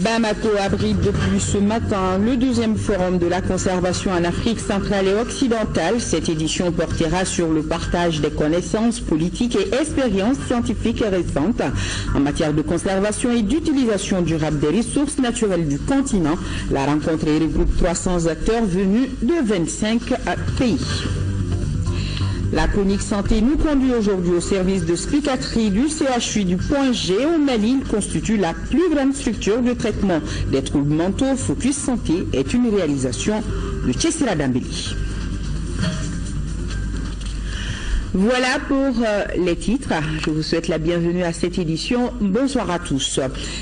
Bamako abrite depuis ce matin le deuxième forum de la conservation en Afrique centrale et occidentale. Cette édition portera sur le partage des connaissances politiques et expériences scientifiques récentes en matière de conservation et d'utilisation durable des ressources naturelles du continent. La rencontre regroupe 300 acteurs venus de 25 pays. La chronique santé nous conduit aujourd'hui au service de psychiatrie du CHU du Point G au Mali. Il constitue la plus grande structure de traitement des troubles mentaux. Focus Santé est une réalisation de Chessira Dambeli. Voilà pour les titres. Je vous souhaite la bienvenue à cette édition. Bonsoir à tous.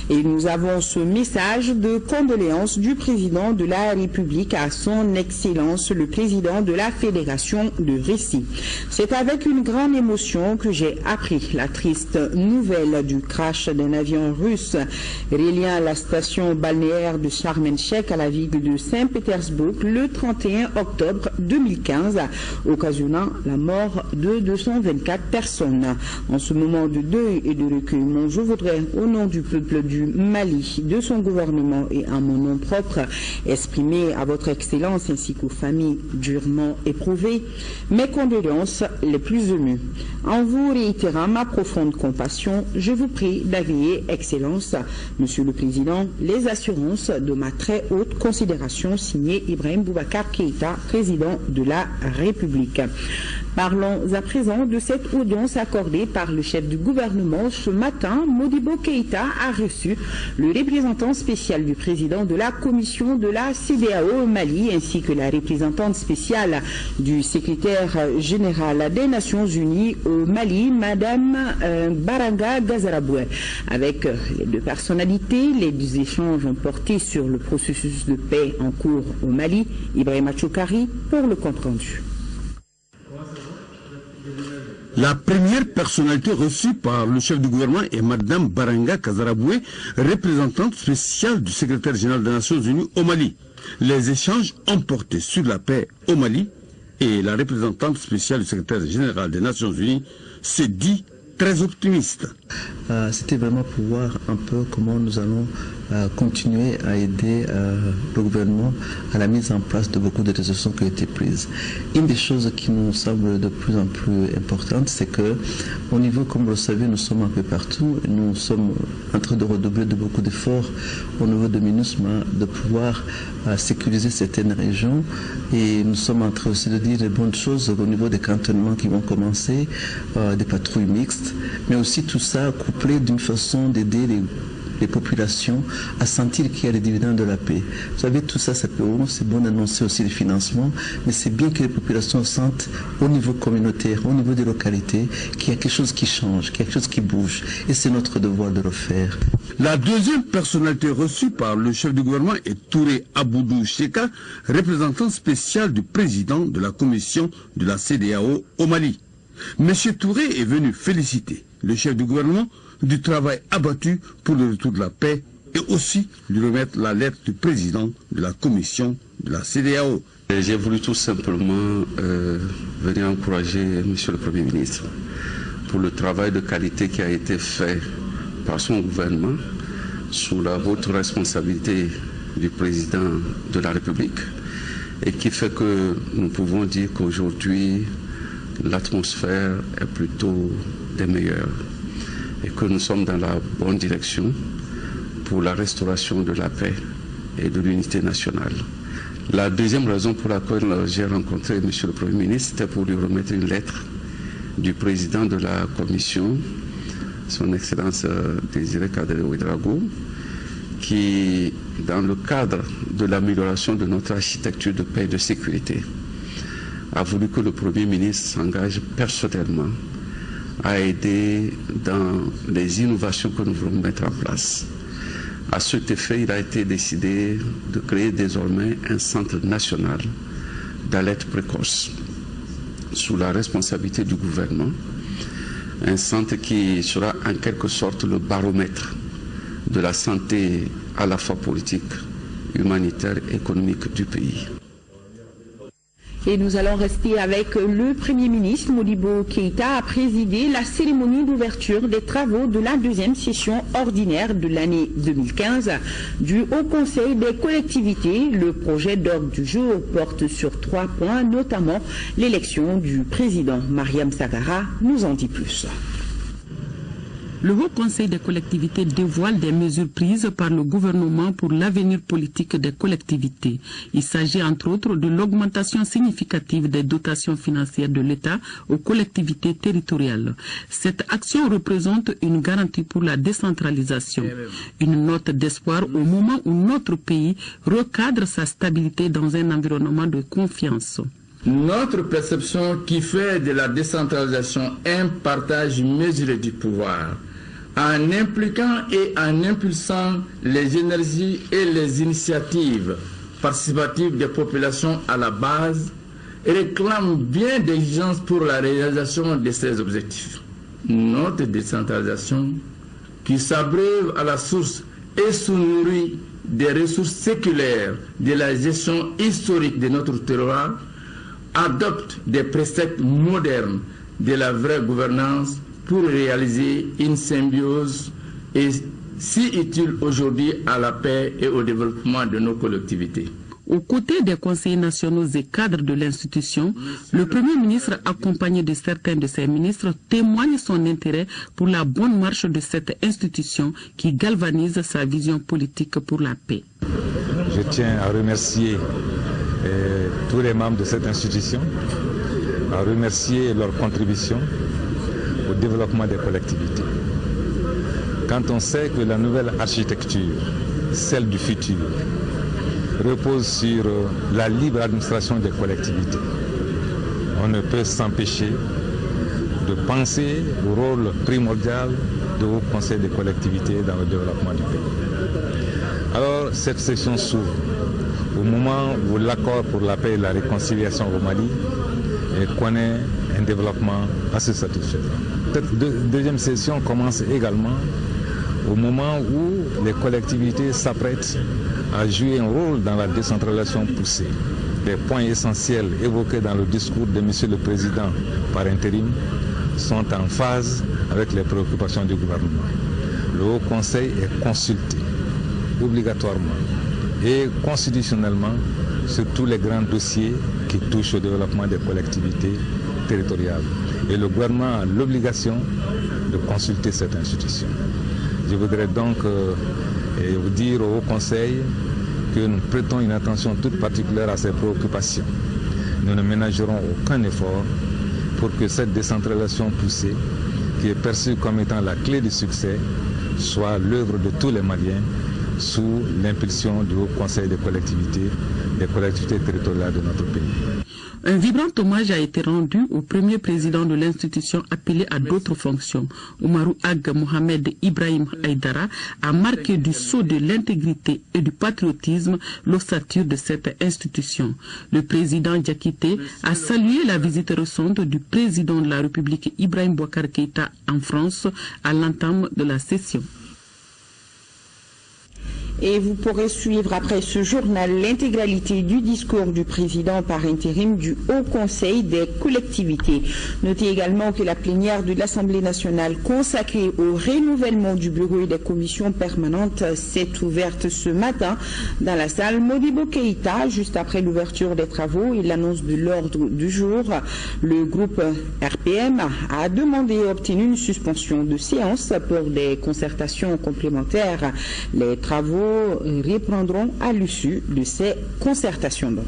Et nous avons ce message de condoléances du président de la République à son Excellence, le président de la Fédération de Russie. C'est avec une grande émotion que j'ai appris la triste nouvelle du crash d'un avion russe reliant la station balnéaire de Sharm el-Sheikh à la ville de Saint-Pétersbourg le 31 octobre 2015, occasionnant la mort de 224 personnes. En ce moment de deuil et de recueillement, je voudrais, au nom du peuple du Mali, de son gouvernement et en mon nom propre, exprimer à votre Excellence ainsi qu'aux familles durement éprouvées mes condoléances les plus émues. En vous réitérant ma profonde compassion, je vous prie d'agréer, Excellence, Monsieur le Président, les assurances de ma très haute considération, signé Ibrahim Boubacar Keïta, président de la République. Parlons à présent de cette audience accordée par le chef du gouvernement. Ce matin, Modibo Keïta a reçu le représentant spécial du président de la commission de la CEDEAO au Mali, ainsi que la représentante spéciale du secrétaire général des Nations Unies au Mali, Madame Baranga Gazaraboué. Avec les deux personnalités, les deux échanges ont porté sur le processus de paix en cours au Mali. Ibrahima Choukari pour le compte-rendu. La première personnalité reçue par le chef du gouvernement est Mme Baranga Gazaraboué, représentante spéciale du secrétaire général des Nations Unies au Mali. Les échanges ont porté sur la paix au Mali et la représentante spéciale du secrétaire général des Nations Unies s'est dit très optimiste. C'était vraiment pour voir un peu comment nous allons continuer à aider le gouvernement à la mise en place de beaucoup de décisions qui ont été prises. Une des choses qui nous semble de plus en plus importante, c'est que au niveau, comme vous le savez, nous sommes un peu partout. Nous sommes en train de redoubler de beaucoup d'efforts au niveau de MINUSMA de pouvoir sécuriser certaines régions, et nous sommes en train aussi de dire des bonnes choses au niveau des cantonnements qui vont commencer, des patrouilles mixtes, mais aussi tout ça couplé d'une façon d'aider les populations à sentir qu'il y a des dividendes de la paix. Vous savez, tout ça, c'est bon d'annoncer aussi les financements, mais c'est bien que les populations sentent au niveau communautaire, au niveau des localités, qu'il y a quelque chose qui change, quelque chose qui bouge, et c'est notre devoir de le faire. La deuxième personnalité reçue par le chef du gouvernement est Touré Aboudou Cheka, représentant spécial du président de la commission de la CEDEAO au Mali. Monsieur Touré est venu féliciter le chef du gouvernement du travail abattu pour le retour de la paix et aussi lui remettre la lettre du président de la commission de la CEDEAO. J'ai voulu tout simplement venir encourager Monsieur le Premier ministre pour le travail de qualité qui a été fait par son gouvernement sous la haute responsabilité du président de la République, et qui fait que nous pouvons dire qu'aujourd'hui l'atmosphère est plutôt des meilleures et que nous sommes dans la bonne direction pour la restauration de la paix et de l'unité nationale. La deuxième raison pour laquelle j'ai rencontré M. le Premier ministre, c'était pour lui remettre une lettre du président de la commission, son Excellence Désiré Kadéré Ouédraogo, qui, dans le cadre de l'amélioration de notre architecture de paix et de sécurité, a voulu que le Premier ministre s'engage personnellement à aider dans les innovations que nous voulons mettre en place. À cet effet, il a été décidé de créer désormais un centre national d'alerte précoce sous la responsabilité du gouvernement, un centre qui sera en quelque sorte le baromètre de la santé à la fois politique, humanitaire et économique du pays. Et nous allons rester avec le Premier ministre. Modibo Keïta a présidé la cérémonie d'ouverture des travaux de la deuxième session ordinaire de l'année 2015 du Haut Conseil des collectivités. Le projet d'ordre du jour porte sur 3 points, notamment l'élection du président. Mariam Sagara nous en dit plus. Le Haut Conseil des collectivités dévoile des mesures prises par le gouvernement pour l'avenir politique des collectivités. Il s'agit entre autres de l'augmentation significative des dotations financières de l'État aux collectivités territoriales. Cette action représente une garantie pour la décentralisation, une note d'espoir au moment où notre pays recadre sa stabilité dans un environnement de confiance. Notre perception qui fait de la décentralisation un partage mesuré du pouvoir, en impliquant et en impulsant les énergies et les initiatives participatives des populations à la base, réclame bien d'exigences pour la réalisation de ces objectifs. Notre décentralisation, qui s'abreuve à la source et se nourrit des ressources séculaires de la gestion historique de notre terroir, adopte des préceptes modernes de la vraie gouvernance pour réaliser une symbiose et si utile aujourd'hui à la paix et au développement de nos collectivités. Aux côtés des conseillers nationaux et cadres de l'institution, le Premier ministre, accompagné de certains de ses ministres, témoigne son intérêt pour la bonne marche de cette institution qui galvanise sa vision politique pour la paix. Je tiens à remercier tous les membres de cette institution, à remercier leur contribution au développement des collectivités. Quand on sait que la nouvelle architecture, celle du futur, repose sur la libre administration des collectivités, on ne peut s'empêcher de penser au rôle primordial du Haut Conseil des collectivités dans le développement du pays. Alors cette session s'ouvre au moment où l'accord pour la paix et la réconciliation au Mali connaît un développement assez satisfaisant. Cette deuxième session commence également au moment où les collectivités s'apprêtent à jouer un rôle dans la décentralisation poussée. Les points essentiels évoqués dans le discours de M. le Président par intérim sont en phase avec les préoccupations du gouvernement. Le Haut Conseil est consulté obligatoirement et constitutionnellement sur tous les grands dossiers qui touchent au développement des collectivités territoriales. Et le gouvernement a l'obligation de consulter cette institution. Je voudrais donc vous dire au Haut Conseil que nous prêtons une attention toute particulière à ces préoccupations. Nous ne ménagerons aucun effort pour que cette décentralisation poussée, qui est perçue comme étant la clé du succès, soit l'œuvre de tous les Maliens sous l'impulsion du Haut Conseil des collectivités territoriales de notre pays. Un vibrant hommage a été rendu au premier président de l'institution appelé à d'autres fonctions. Oumarou Ag Mohamed Ibrahim Haïdara a marqué du sceau de l'intégrité et du patriotisme l'ossature de cette institution. Le président Diakité a salué la visite récente du président de la République Ibrahim Boubacar Keïta en France à l'entame de la session. Et vous pourrez suivre après ce journal l'intégralité du discours du président par intérim du Haut Conseil des collectivités. Notez également que la plénière de l'Assemblée nationale consacrée au renouvellement du bureau et des commissions permanentes s'est ouverte ce matin dans la salle Modibo Keïta, juste après l'ouverture des travaux et l'annonce de l'ordre du jour. Le groupe RPM a demandé et obtenu une suspension de séance pour des concertations complémentaires. Les travaux reprendront à l'issue de ces concertations donc.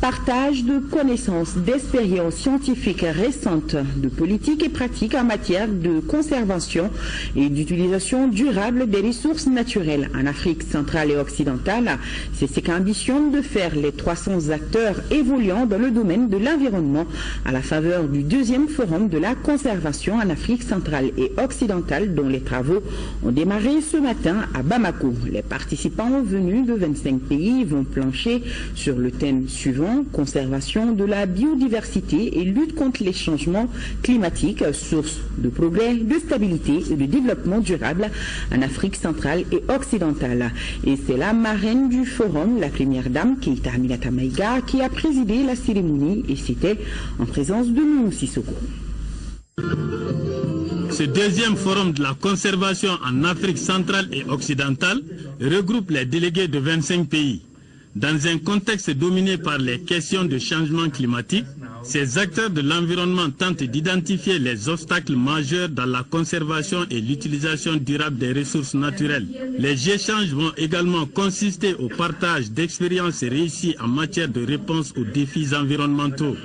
Partage de connaissances, d'expériences scientifiques récentes, de politiques et pratiques en matière de conservation et d'utilisation durable des ressources naturelles en Afrique centrale et occidentale. C'est ce qu'ambitionnent de faire les 300 acteurs évoluant dans le domaine de l'environnement à la faveur du deuxième forum de la conservation en Afrique centrale et occidentale dont les travaux ont démarré ce matin à Bamako. Les participants venus de 25 pays vont plancher sur le thème suivant: environnement, conservation de la biodiversité et lutte contre les changements climatiques, source de progrès, de stabilité et de développement durable en Afrique centrale et occidentale. Et c'est la marraine du forum, la première dame, Keïta Aminata Maïga, qui a présidé la cérémonie et c'était en présence de Mounou Sissoko. Ce deuxième forum de la conservation en Afrique centrale et occidentale regroupe les délégués de 25 pays. Dans un contexte dominé par les questions de changement climatique, ces acteurs de l'environnement tentent d'identifier les obstacles majeurs dans la conservation et l'utilisation durable des ressources naturelles. Les échanges vont également consister au partage d'expériences réussies en matière de réponse aux défis environnementaux.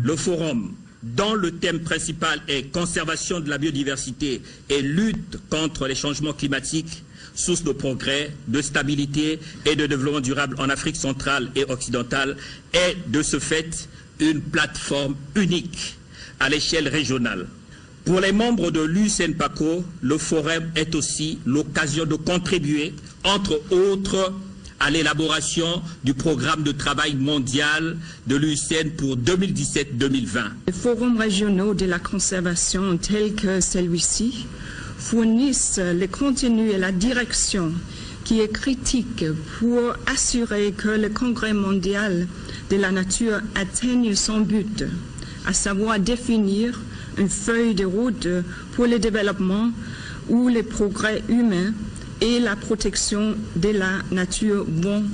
Le forum, dont le thème principal est conservation de la biodiversité et lutte contre les changements climatiques, source de progrès, de stabilité et de développement durable en Afrique centrale et occidentale, est de ce fait une plateforme unique à l'échelle régionale. Pour les membres de l'UCN-PACO, le forum est aussi l'occasion de contribuer, entre autres, à l'élaboration du programme de travail mondial de l'UICN pour 2017-2020. Les forums régionaux de la conservation tels que celui-ci fournissent le contenu et la direction qui est critique pour assurer que le Congrès mondial de la nature atteigne son but, à savoir définir une feuille de route pour le développement où les progrès humains et la protection de la nature vont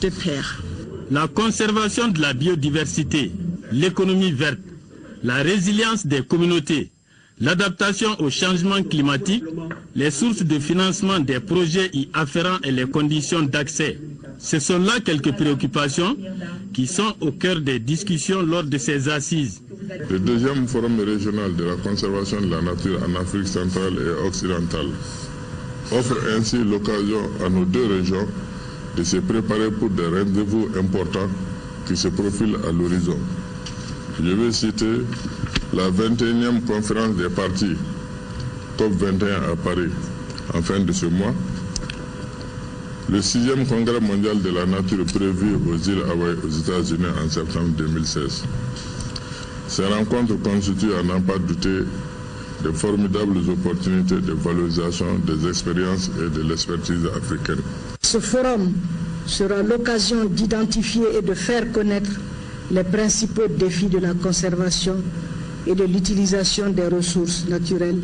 de pair. La conservation de la biodiversité, l'économie verte, la résilience des communautés, l'adaptation au changement climatique, les sources de financement des projets y afférents et les conditions d'accès. Ce sont là quelques préoccupations qui sont au cœur des discussions lors de ces assises. Le deuxième forum régional de la conservation de la nature en Afrique centrale et occidentale offre ainsi l'occasion à nos deux régions de se préparer pour des rendez-vous importants qui se profilent à l'horizon. Je vais citer la 21e conférence des partis COP21 à Paris en fin de ce mois, le 6e congrès mondial de la nature prévu aux îles Hawaï aux États-Unis en septembre 2016. Ces rencontres constituent, à n'en pas douter, de formidables opportunités de valorisation des expériences et de l'expertise africaine. Ce forum sera l'occasion d'identifier et de faire connaître les principaux défis de la conservation et de l'utilisation des ressources naturelles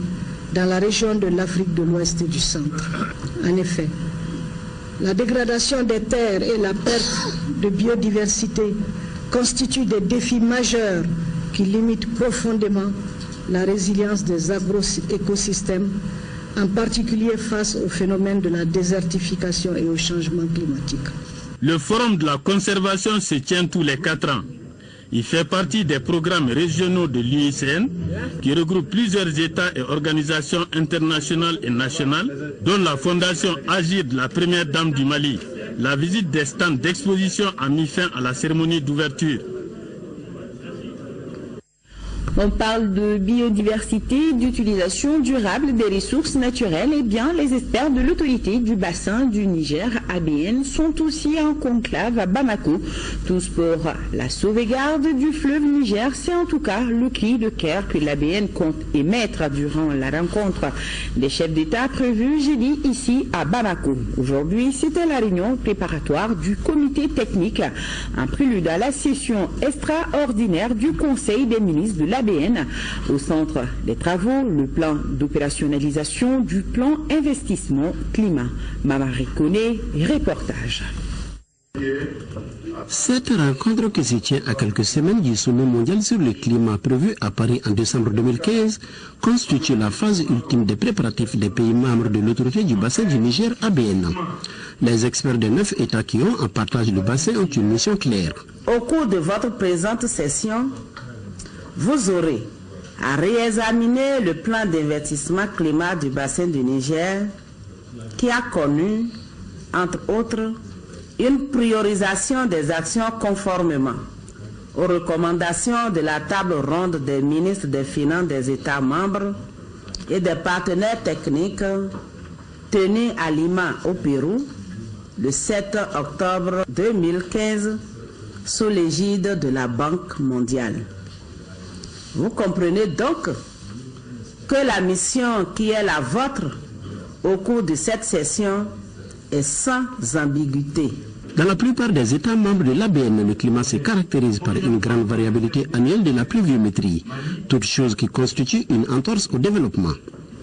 dans la région de l'Afrique de l'Ouest et du Centre. En effet, la dégradation des terres et la perte de biodiversité constituent des défis majeurs qui limitent profondément la résilience des agro-écosystèmes, en particulier face au phénomène de la désertification et au changement climatique. Le forum de la conservation se tient tous les 4 ans. Il fait partie des programmes régionaux de l'UICN qui regroupent plusieurs États et organisations internationales et nationales, dont la Fondation Agir de la Première Dame du Mali. La visite des stands d'exposition a mis fin à la cérémonie d'ouverture. On parle de biodiversité, d'utilisation durable des ressources naturelles. Eh bien, les experts de l'autorité du bassin du Niger, ABN, sont aussi en conclave à Bamako. Tous pour la sauvegarde du fleuve Niger. C'est en tout cas le cri de cœur que l'ABN compte émettre durant la rencontre des chefs d'État prévue jeudi ici à Bamako. Aujourd'hui, c'était la réunion préparatoire du comité technique, un prélude à la session extraordinaire du Conseil des ministres de l'ABN. Au centre des travaux, le plan d'opérationnalisation du plan investissement climat. Mamari Koné, reportage. Cette rencontre qui se tient à quelques semaines du sommet mondial sur le climat prévu à Paris en décembre 2015 constitue la phase ultime des préparatifs des pays membres de l'autorité du bassin du Niger, ABN. Les experts des 9 États qui ont en partage le bassin ont une mission claire. Au cours de votre présente session, vous aurez à réexaminer le plan d'investissement climat du bassin du Niger qui a connu, entre autres, une priorisation des actions conformément aux recommandations de la table ronde des ministres des Finances des États membres et des partenaires techniques tenus à Lima au Pérou le 7 octobre 2015 sous l'égide de la Banque mondiale. Vous comprenez donc que la mission qui est la vôtre au cours de cette session est sans ambiguïté. Dans la plupart des États membres de l'ABN, le climat se caractérise par une grande variabilité annuelle de la pluviométrie, toute chose qui constitue une entorse au développement.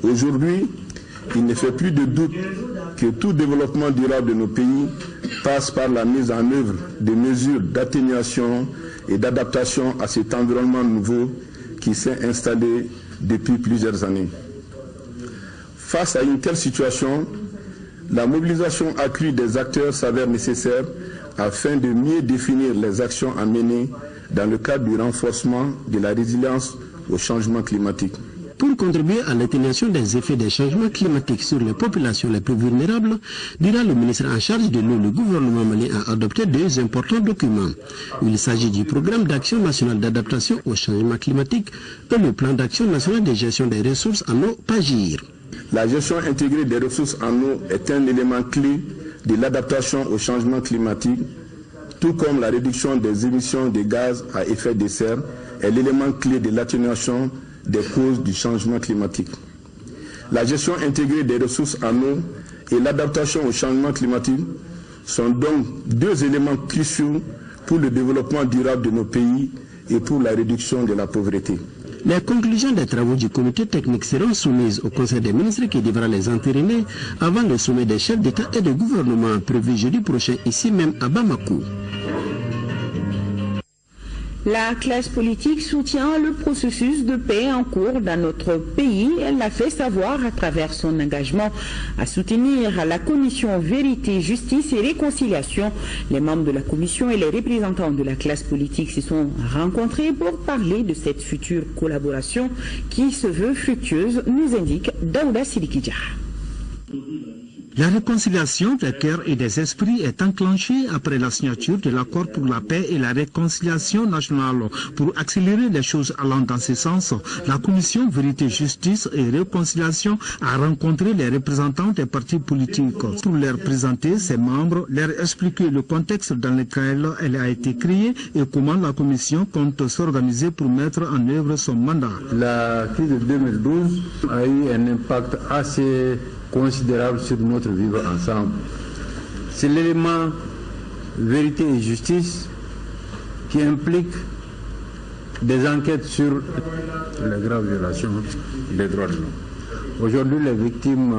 Aujourd'hui, il ne fait plus de doute que tout développement durable de nos pays passe par la mise en œuvre de mesures d'atténuation et d'adaptation à cet environnement nouveau qui s'est installé depuis plusieurs années. Face à une telle situation, la mobilisation accrue des acteurs s'avère nécessaire afin de mieux définir les actions à mener dans le cadre du renforcement de la résilience au changement climatique. Pour contribuer à l'atténuation des effets des changements climatiques sur les populations les plus vulnérables, dira le ministre en charge de l'eau, le gouvernement malien a adopté deux importants documents. Il s'agit du programme d'action national d'adaptation au changement climatique et le plan d'action national de gestion des ressources en eau PAGIR. La gestion intégrée des ressources en eau est un élément clé de l'adaptation au changement climatique, tout comme la réduction des émissions de gaz à effet de serre est l'élément clé de l'atténuation des causes du changement climatique. La gestion intégrée des ressources en eau et l'adaptation au changement climatique sont donc deux éléments cruciaux pour le développement durable de nos pays et pour la réduction de la pauvreté. Les conclusions des travaux du comité technique seront soumises au Conseil des ministres qui devra les entériner avant le sommet des chefs d'État et de gouvernement prévu jeudi prochain ici même à Bamako. La classe politique soutient le processus de paix en cours dans notre pays. Elle l'a fait savoir à travers son engagement à soutenir la commission Vérité, Justice et Réconciliation. Les membres de la commission et les représentants de la classe politique se sont rencontrés pour parler de cette future collaboration qui se veut fructueuse, nous indique Daouda Sidiki. La réconciliation des cœurs et des esprits est enclenchée après la signature de l'accord pour la paix et la réconciliation nationale. Pour accélérer les choses allant dans ce sens, la commission Vérité, Justice et Réconciliation a rencontré les représentants des partis politiques pour leur présenter ses membres, leur expliquer le contexte dans lequel elle a été créée et comment la commission compte s'organiser pour mettre en œuvre son mandat. La crise de 2012 a eu un impact assez considérable sur notre vivre ensemble. C'est l'élément vérité et justice qui implique des enquêtes sur les graves violations des droits de l'homme. Aujourd'hui, les victimes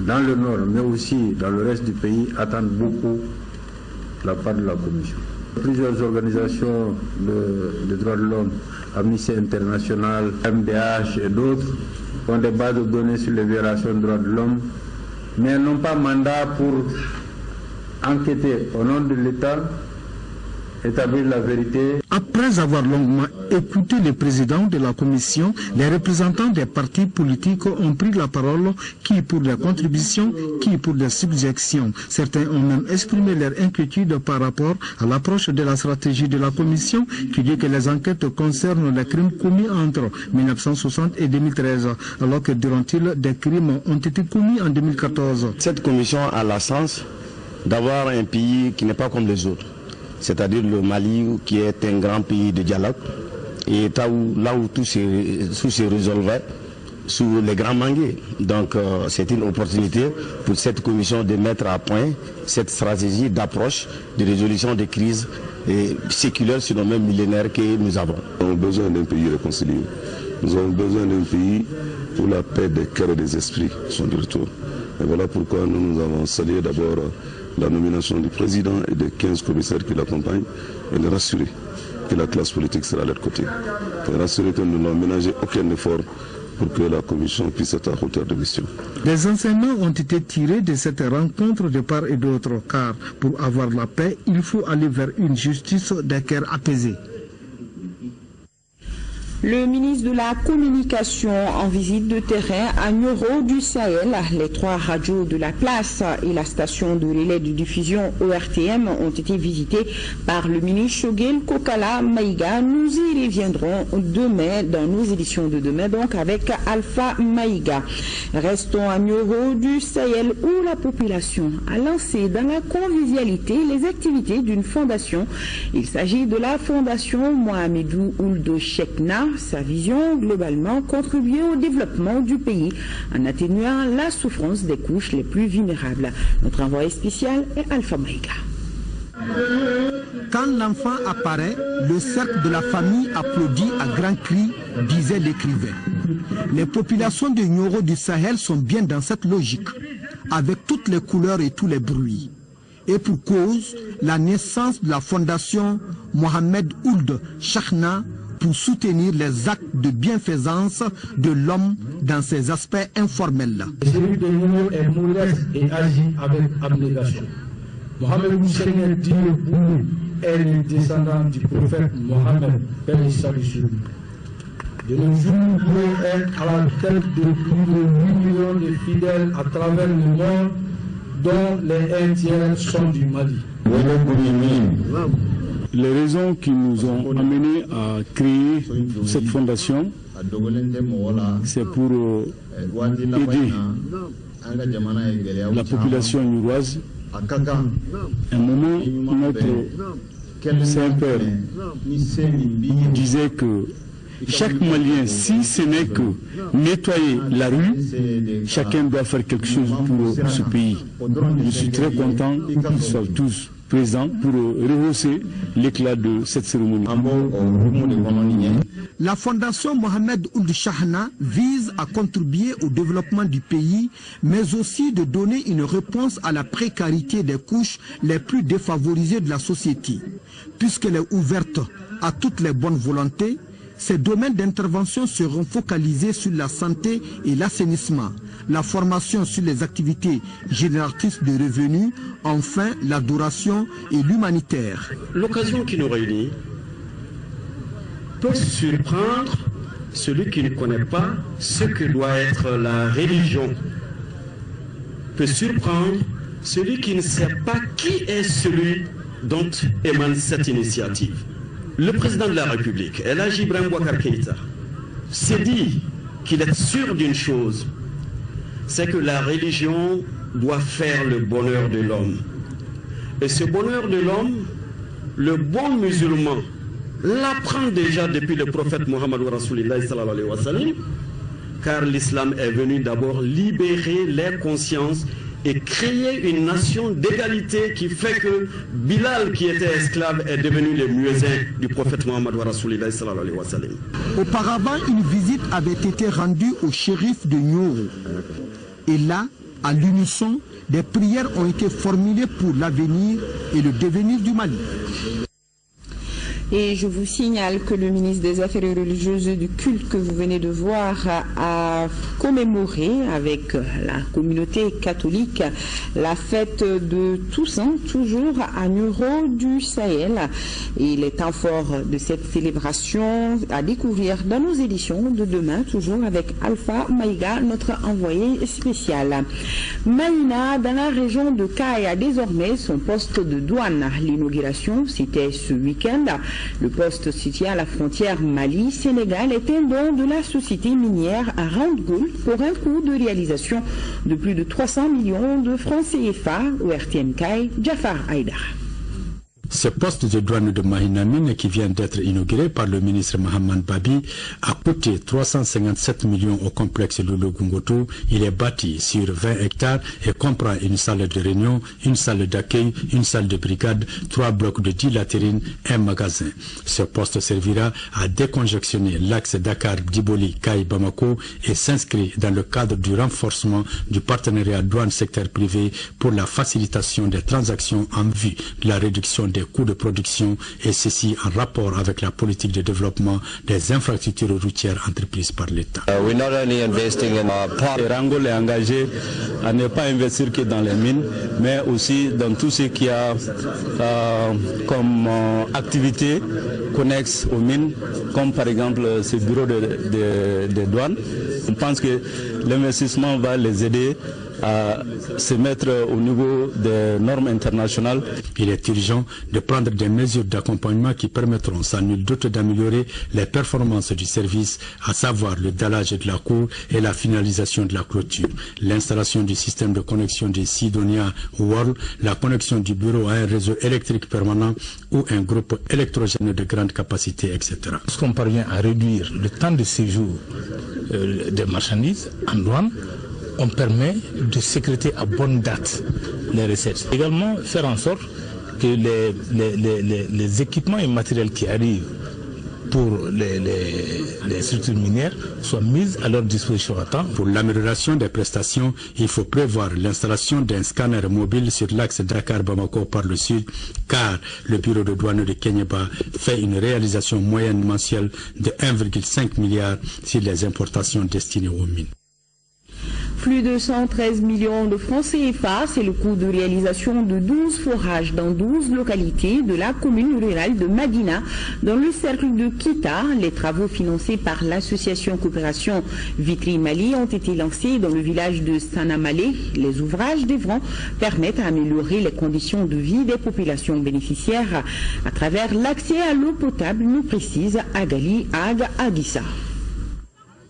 dans le Nord, mais aussi dans le reste du pays, attendent beaucoup la part de la Commission. Plusieurs organisations de droits de l'homme, Amnesty International, MDH et d'autres, ont des bases de données sur les violations des droits de l'homme, mais elles n'ont pas mandat pour enquêter au nom de l'État, établir la vérité. Après avoir longuement écouté le président de la commission, les représentants des partis politiques ont pris la parole, qui pour des contributions, qui pour des subjections. Certains ont même exprimé leur inquiétude par rapport à l'approche de la stratégie de la commission qui dit que les enquêtes concernent les crimes commis entre 1960 et 2013, alors que diront-ils, des crimes ont été commis en 2014. Cette commission a la chance d'avoir un pays qui n'est pas comme les autres, c'est-à-dire le Mali, qui est un grand pays de dialogue, et là où tout se résolvait sous les grands manguiers. Donc c'est une opportunité pour cette commission de mettre à point cette stratégie d'approche de résolution des crises séculaires, sinon même millénaires, que nous avons. Nous avons besoin d'un pays réconcilié. Nous avons besoin d'un pays où la paix des cœurs et des esprits sont de retour. Et voilà pourquoi nous avons salué d'abord la nomination du président et des 15 commissaires qui l'accompagnent et les rassurer que la classe politique sera à leur côté. Et rassurer que nous n'avons ménagé aucun effort pour que la commission puisse être à hauteur de mission. Des enseignements ont été tirés de cette rencontre de part et d'autre, car pour avoir la paix, il faut aller vers une justice des cœurs apaisés. Le ministre de la Communication en visite de terrain à Nioro du Sahel, les 3 radios de la place et la station de relais de diffusion ORTM ont été visités par le ministre Shogel Kokala Maïga. Nous y reviendrons demain dans nos éditions de demain, donc avec Alpha Maïga. Restons à Nioro du Sahel où la population a lancé dans la convivialité les activités d'une fondation. Il s'agit de la fondation Mohamedou Ould Chekna. Sa vision, globalement, contribuer au développement du pays en atténuant la souffrance des couches les plus vulnérables. Notre envoyé spécial est Alpha Maïga. Quand l'enfant apparaît, le cercle de la famille applaudit à grands cris, disait l'écrivain. Les populations de Nioro du Sahel sont bien dans cette logique, avec toutes les couleurs et tous les bruits. Et pour cause, la naissance de la fondation Mohamed Ould Chekna pour soutenir les actes de bienfaisance de l'homme dans ses aspects informels. Celui de Nioro est modeste et agit avec abnégation. Mohamed Ould Chekna dit le boulot est le descendant du prophète Mohamed, paix et salut sur lui. De nos jours, Boulou est à la tête de plus de 8 millions de fidèles à travers le monde, dont les 1 tiers sont du Mali. Les raisons qui nous ont amenés à créer cette fondation, c'est pour aider la population nioroise. À un moment, notre Saint-Père disait que chaque Malien, si ce n'est que nettoyer la rue, chacun doit faire quelque chose pour ce pays. Je suis très content qu'ils soient tous présents pour rehausser l'éclat de cette cérémonie. La fondation Mohamed Ould Chekna vise à contribuer au développement du pays, mais aussi de donner une réponse à la précarité des couches les plus défavorisées de la société. Puisqu'elle est ouverte à toutes les bonnes volontés, ces domaines d'intervention seront focalisés sur la santé et l'assainissement, la formation sur les activités génératrices de revenus, enfin l'adoration et l'humanitaire. L'occasion qui nous réunit peut surprendre celui qui ne connaît pas ce que doit être la religion, peut surprendre celui qui ne sait pas qui est celui dont émane cette initiative. Le président de la République, El Hadji Ibrahima Boubacar Keïta, s'est dit qu'il est sûr d'une chose, c'est que la religion doit faire le bonheur de l'homme. Et ce bonheur de l'homme, le bon musulman l'apprend déjà depuis le prophète Mohammed Rasulullah sallallahu alayhi wa sallam, car l'islam est venu d'abord libérer les consciences et créer une nation d'égalité qui fait que Bilal, qui était esclave, est devenu le muezzin du prophète Mohammed Rasulullah sallallahu alayhi wa sallam. Auparavant, une visite avait été rendue au shérif de Nioro. Et là, à l'unisson, des prières ont été formulées pour l'avenir et le devenir du Mali. Et je vous signale que le ministre des Affaires religieuses et du culte que vous venez de voir a commémoré avec la communauté catholique la fête de Toussaint, toujours à Nioro du Sahel. Et les temps forts de cette célébration à découvrir dans nos éditions de demain, toujours avec Alpha Maïga, notre envoyé spécial. Maïna, dans la région de Kay, a désormais son poste de douane. L'inauguration, c'était ce week-end. Le poste situé à la frontière Mali-Sénégal est un don de la société minière Roundgold pour un coût de réalisation de plus de 300 millions de francs CFA au RTMK Jafar Haïdara. Ce poste de douane de Mahinamine qui vient d'être inauguré par le ministre Mahaman Babi a coûté 357 millions au complexe Lolo Gungoto. Il est bâti sur 20 hectares et comprend une salle de réunion, une salle d'accueil, une salle de brigade, 3 blocs de 10 latérines, un magasin. Ce poste servira à décongestionner l'axe Dakar-Diboli-Kaï-Bamako et s'inscrit dans le cadre du renforcement du partenariat douane secteur privé pour la facilitation des transactions en vue de la réduction des des coûts de production, et ceci en rapport avec la politique de développement des infrastructures routières entreprises par l'État. Rangol est engagé à ne pas investir que dans les mines, mais aussi dans tout ce qu'il y a comme activité connexe aux mines, comme par exemple ce bureau de douane. On pense que l'investissement va les aider à se mettre au niveau des normes internationales. Il est urgent de prendre des mesures d'accompagnement qui permettront sans nul doute d'améliorer les performances du service, à savoir le dallage de la cour et la finalisation de la clôture, l'installation du système de connexion des Sidonia World, la connexion du bureau à un réseau électrique permanent ou un groupe électrogène de grande capacité, etc. Lorsqu'on parvient à réduire le temps de séjour des marchandises en douane, on permet de sécréter à bonne date les recettes. Également faire en sorte que les équipements et matériels qui arrivent pour les structures minières soient mis à leur disposition à temps. Pour l'amélioration des prestations, il faut prévoir l'installation d'un scanner mobile sur l'axe Dakar-Bamako par le sud, car le bureau de douane de Kéniéba fait une réalisation moyenne mensuelle de 1,5 milliard sur les importations destinées aux mines. Plus de 113 millions de francs CFA, c'est le coût de réalisation de 12 forages dans 12 localités de la commune rurale de Madina, dans le cercle de Kita. Les travaux financés par l'association Coopération Vitry Mali ont été lancés dans le village de Sanamale. Les ouvrages devront permettre d'améliorer les conditions de vie des populations bénéficiaires à travers l'accès à l'eau potable, nous précise Agali Ag Aguissa.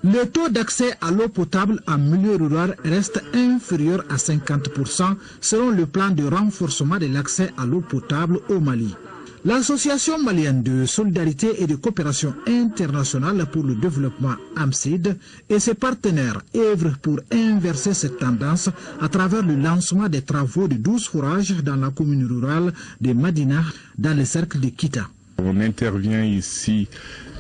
Le taux d'accès à l'eau potable en milieu rural reste inférieur à 50% selon le plan de renforcement de l'accès à l'eau potable au Mali. L'Association malienne de solidarité et de coopération internationale pour le développement AMSID et ses partenaires œuvrent pour inverser cette tendance à travers le lancement des travaux de 12 forages dans la commune rurale de Madina dans le cercle de Kita. On intervient ici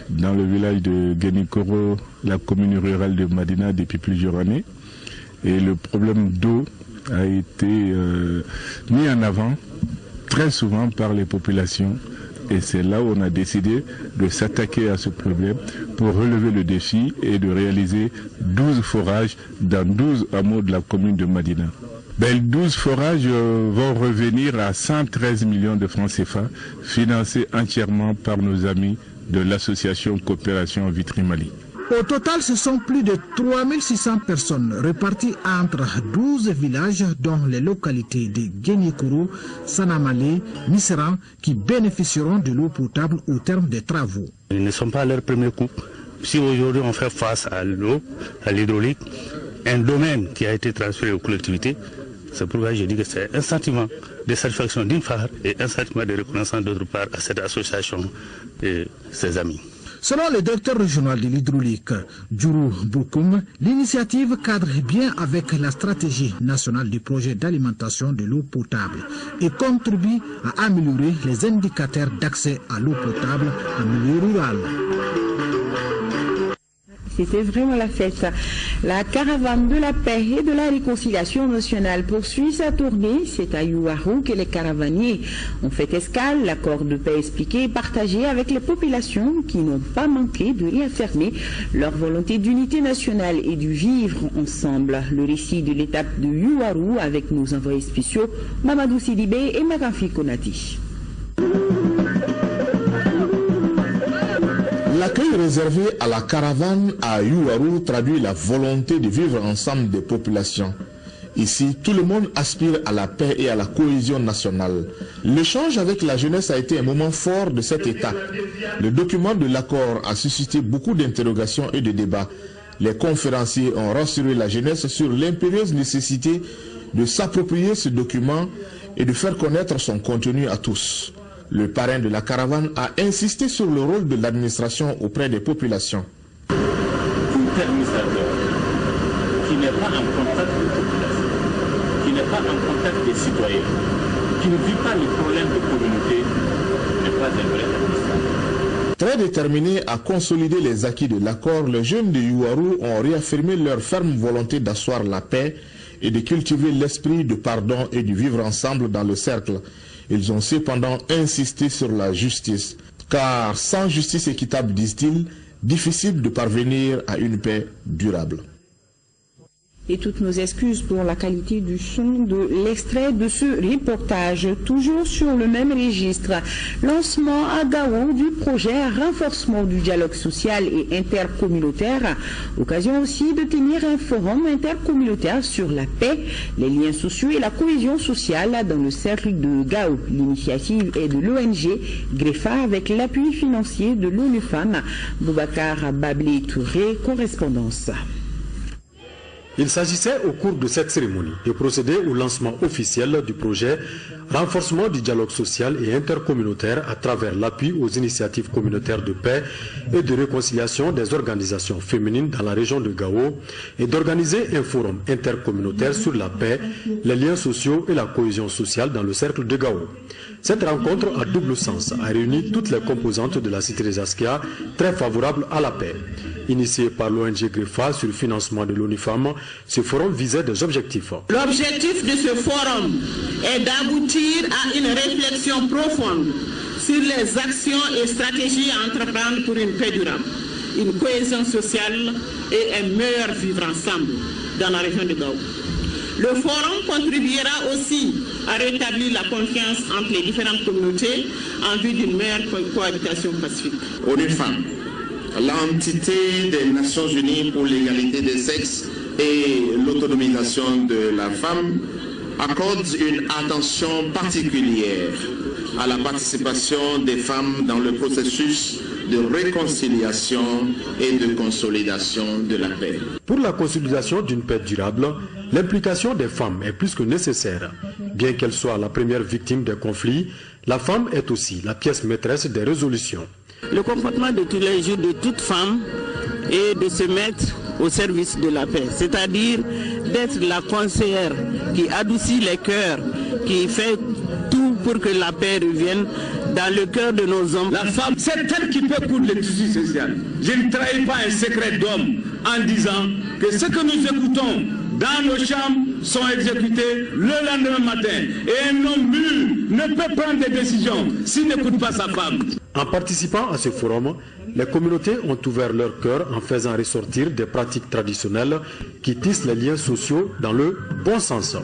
dans le village de Guénikoro, la commune rurale de Madina, depuis plusieurs années. Et le problème d'eau a été mis en avant très souvent par les populations. Et c'est là où on a décidé de s'attaquer à ce problème pour relever le défi et de réaliser 12 forages dans 12 hameaux de la commune de Madina. 12 forages vont revenir à 113 millions de francs CFA, financés entièrement par nos amis de l'association Coopération Vitry Mali. Au total, ce sont plus de 3600 personnes réparties entre 12 villages dont les localités de Guénikoro, Sanamale, Misran qui bénéficieront de l'eau potable au terme des travaux. Ils ne sont pas à leur premier coup. Si aujourd'hui on fait face à l'eau, à l'hydraulique, un domaine qui a été transféré aux collectivités, c'est pourquoi je dis que c'est un sentiment de satisfaction d'une part et un sentiment de reconnaissance d'autre part à cette association et ses amis. Selon le directeur régional de l'hydraulique, Djourou Boukoum, l'initiative cadre bien avec la stratégie nationale du projet d'alimentation de l'eau potable et contribue à améliorer les indicateurs d'accès à l'eau potable en milieu rural. C'était vraiment la fête. La caravane de la paix et de la réconciliation nationale poursuit sa tournée. C'est à Yuwaru que les caravaniers ont fait escale. L'accord de paix expliqué et partagé avec les populations qui n'ont pas manqué de réaffirmer leur volonté d'unité nationale et du vivre ensemble. Le récit de l'étape de Yuwaru avec nos envoyés spéciaux Mamadou Sidibé et Magafi Konati. L'accueil réservé à la caravane à Yuwaru traduit la volonté de vivre ensemble des populations. Ici, tout le monde aspire à la paix et à la cohésion nationale. L'échange avec la jeunesse a été un moment fort de cette étape. Le document de l'accord a suscité beaucoup d'interrogations et de débats. Les conférenciers ont rassuré la jeunesse sur l'impérieuse nécessité de s'approprier ce document et de faire connaître son contenu à tous. Le parrain de la caravane a insisté sur le rôle de l'administration auprès des populations. Tout administrateur qui n'est pas en contact des populations, qui n'est pas en contact des citoyens, qui ne vit pas les problèmes de communauté, n'est pas un vrai administrateur. Très déterminés à consolider les acquis de l'accord, les jeunes de Yuwaru ont réaffirmé leur ferme volonté d'asseoir la paix et de cultiver l'esprit de pardon et du vivre ensemble dans le cercle. Ils ont cependant insisté sur la justice, car sans justice équitable, disent-ils, difficile de parvenir à une paix durable. Et toutes nos excuses pour la qualité du son de l'extrait de ce reportage. Toujours sur le même registre, lancement à Gao du projet renforcement du dialogue social et intercommunautaire. Occasion aussi de tenir un forum intercommunautaire sur la paix, les liens sociaux et la cohésion sociale dans le cercle de Gao. L'initiative est de l'ONG Greffa avec l'appui financier de l'ONU Femmes. Boubacar Bablé Touré, correspondance. Il s'agissait au cours de cette cérémonie de procéder au lancement officiel du projet renforcement du dialogue social et intercommunautaire à travers l'appui aux initiatives communautaires de paix et de réconciliation des organisations féminines dans la région de Gao et d'organiser un forum intercommunautaire sur la paix, les liens sociaux et la cohésion sociale dans le cercle de Gao. Cette rencontre à double sens a réuni toutes les composantes de la cité des Askia très favorables à la paix. Initié par l'ONG Greffa sur le financement de l'ONU Femmes, ce forum visait des objectifs. L'objectif de ce forum est d'aboutir à une réflexion profonde sur les actions et stratégies à entreprendre pour une paix durable, une cohésion sociale et un meilleur vivre ensemble dans la région de Gao. Le forum contribuera aussi à rétablir la confiance entre les différentes communautés en vue d'une meilleure cohabitation pacifique. ONU Femmes, l'entité des Nations Unies pour l'égalité des sexes et l'autonomisation de la femme, accorde une attention particulière à la participation des femmes dans le processus de réconciliation et de consolidation de la paix. Pour la consolidation d'une paix durable, l'implication des femmes est plus que nécessaire. Bien qu'elle soit la première victime des conflits, la femme est aussi la pièce maîtresse des résolutions. Le comportement de tous les jours de toute femme est de se mettre au service de la paix, c'est-à-dire d'être la conseillère qui adoucit les cœurs, qui fait tout pour que la paix revienne dans le cœur de nos hommes. La femme, c'est elle qui peut coudre le tissu social. Je ne trahis pas un secret d'homme en disant que ce que nous écoutons dans nos chambres sont exécutés le lendemain matin. Et un homme mûr ne peut prendre des décisions s'il n'écoute pas sa femme. En participant à ce forum, les communautés ont ouvert leur cœur en faisant ressortir des pratiques traditionnelles qui tissent les liens sociaux dans le bon sens.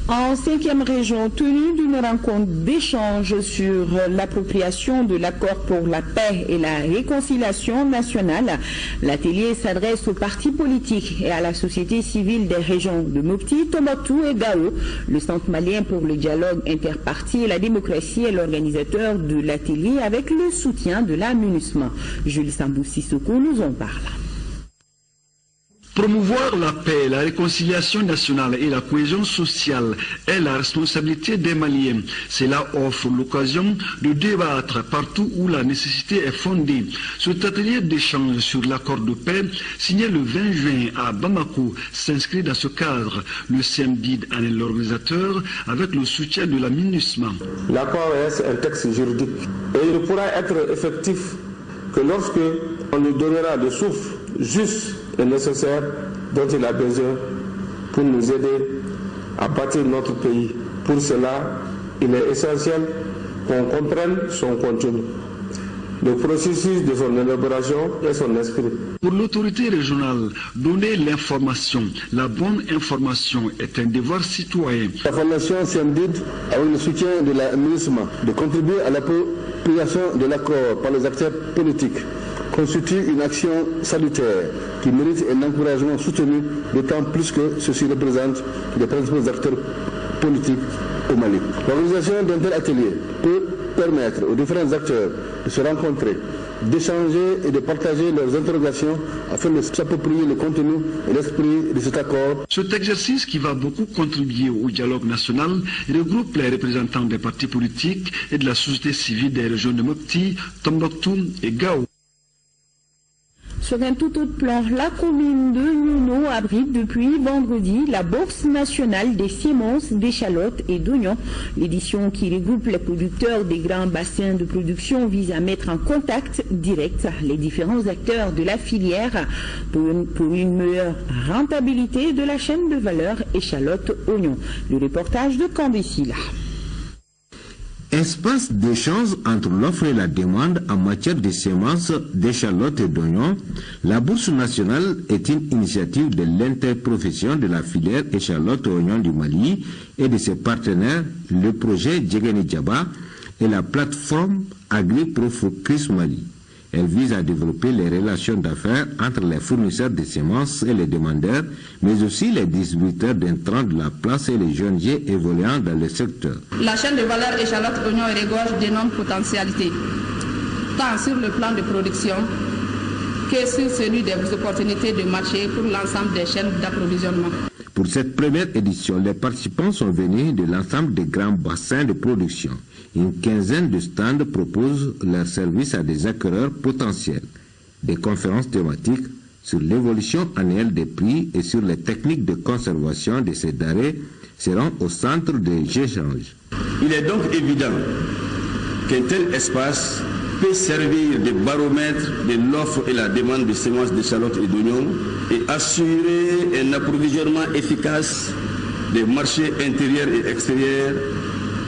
En 5e région, tenue d'une rencontre d'échange sur l'appropriation de l'accord pour la paix et la réconciliation nationale, l'atelier s'adresse aux partis politiques et à la société civile des régions de Mopti, Tombouctou et Gao. Le Centre malien pour le dialogue interparti et la démocratie est l'organisateur de l'atelier avec le soutien de la MINUSMA. Jules Sambou Sissoko nous en parle. Promouvoir la paix, la réconciliation nationale et la cohésion sociale est la responsabilité des Maliens. Cela offre l'occasion de débattre partout où la nécessité est fondée. Cet atelier d'échange sur l'accord de paix, signé le 20 juin à Bamako, s'inscrit dans ce cadre. Le CMDID en est l'organisateur avec le soutien de la MINUSMA. L'accord est un texte juridique et il ne pourra être effectif que lorsque on lui donnera le souffle juste et nécessaire dont il a besoin pour nous aider à bâtir notre pays. Pour cela, il est essentiel qu'on comprenne son contenu, le processus de son élaboration et son esprit. Pour l'autorité régionale, donner l'information, la bonne information est un devoir citoyen. La Fondation CMDID, avec le soutien de la MINUSMA, de contribuer à l'appropriation de l'accord par les acteurs politiques, constitue une action salutaire qui mérite un encouragement soutenu, d'autant plus que ceci représente les principaux acteurs politiques au Mali. L'organisation d'un tel atelier peut permettre aux différents acteurs de se rencontrer, d'échanger et de partager leurs interrogations afin de s'approprier le contenu et l'esprit de cet accord. Cet exercice, qui va beaucoup contribuer au dialogue national, regroupe les représentants des partis politiques et de la société civile des régions de Mopti, Tombouctou et Gao. Sur un tout autre plan, la commune de Nuno abrite depuis vendredi la Bourse nationale des semences, d'échalotes et d'oignons. L'édition qui regroupe les producteurs des grands bassins de production vise à mettre en contact direct les différents acteurs de la filière pour une meilleure rentabilité de la chaîne de valeur échalotes-oignons. Le reportage de Cambécila. Espace d'échange entre l'offre et la demande en matière de semences, d'échalotes et d'oignons, la Bourse nationale est une initiative de l'interprofession de la filière échalotes et oignons du Mali et de ses partenaires, le projet Djegeni Djaba et la plateforme AgriProFocus Mali. Elle vise à développer les relations d'affaires entre les fournisseurs de semences et les demandeurs, mais aussi les distributeurs d'intrants de la place et les jeunes évoluant dans le secteur. La chaîne de valeur échalote, oignon et regorge d'énormes potentialités, tant sur le plan de production que sur celui des opportunités de marché pour l'ensemble des chaînes d'approvisionnement. Pour cette première édition, les participants sont venus de l'ensemble des grands bassins de production. Une quinzaine de stands proposent leurs services à des acquéreurs potentiels. Des conférences thématiques sur l'évolution annuelle des prix et sur les techniques de conservation de ces denrées seront au centre des échanges. Il est donc évident qu'un tel espace peut servir de baromètre de l'offre et la demande de semences d'échalotes et d'oignons et assurer un approvisionnement efficace des marchés intérieurs et extérieurs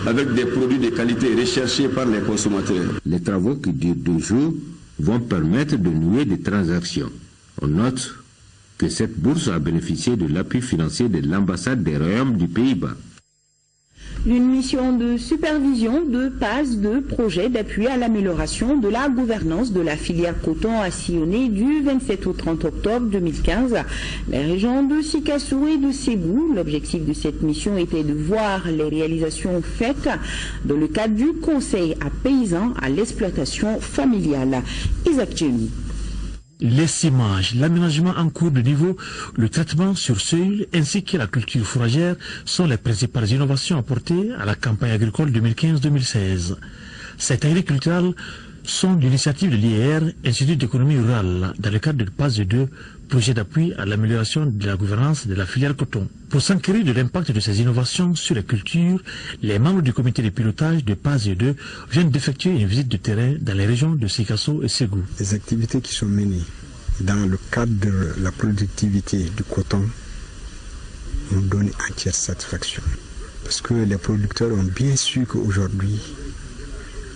avec des produits de qualité recherchés par les consommateurs. Les travaux qui durent 2 jours vont permettre de nouer des transactions. On note que cette bourse a bénéficié de l'appui financier de l'ambassade des Royaumes du Pays-Bas. Une mission de supervision de passe de projet d'appui à l'amélioration de la gouvernance de la filière coton a sillonné du 27 au 30 octobre 2015 les régions de Sikasso et de Ségou. L'objectif de cette mission était de voir les réalisations faites dans le cadre du conseil à paysans à l'exploitation familiale. Isaac Djemi. Les sémages, l'aménagement en cours de niveau, le traitement sur seuil ainsi que la culture fourragère sont les principales innovations apportées à la campagne agricole 2015-2016. Cette agriculturale sont d'initiative de l'IER, Institut d'économie rurale, dans le cadre de PASE 2, projet d'appui à l'amélioration de la gouvernance de la filière coton. Pour s'enquérir de l'impact de ces innovations sur les cultures, les membres du comité de pilotage de PASE 2 viennent d'effectuer une visite de terrain dans les régions de Sikasso et Ségou. Les activités qui sont menées dans le cadre de la productivité du coton nous donnent entière satisfaction. Parce que les producteurs ont bien su qu'aujourd'hui,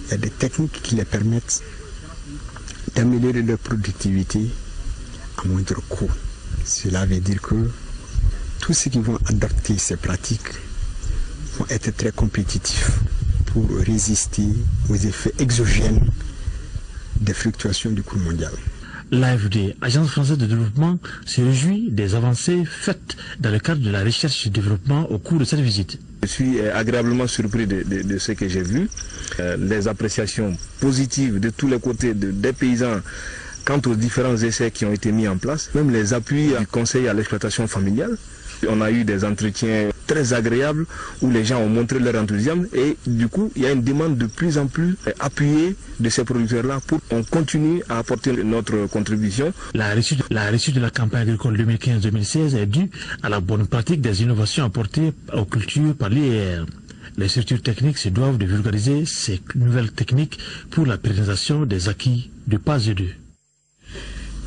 il y a des techniques qui les permettent d'améliorer leur productivité à moindre coût. Cela veut dire que tous ceux qui vont adopter ces pratiques vont être très compétitifs pour résister aux effets exogènes des fluctuations du coût mondial. L'AFD, Agence française de développement, se réjouit des avancées faites dans le cadre de la recherche et développement au cours de cette visite. Je suis agréablement surpris de ce que j'ai vu, les appréciations positives de tous les côtés des paysans quant aux différents essais qui ont été mis en place, même les appuis du conseil à l'exploitation familiale. On a eu des entretiens très agréables où les gens ont montré leur enthousiasme et du coup il y a une demande de plus en plus appuyée de ces producteurs-là pour qu'on continue à apporter notre contribution. La réussite de la campagne agricole 2015-2016 est due à la bonne pratique des innovations apportées aux cultures par l'IER. Les structures techniques se doivent de vulgariser ces nouvelles techniques pour la pérennisation des acquis de PASE 2.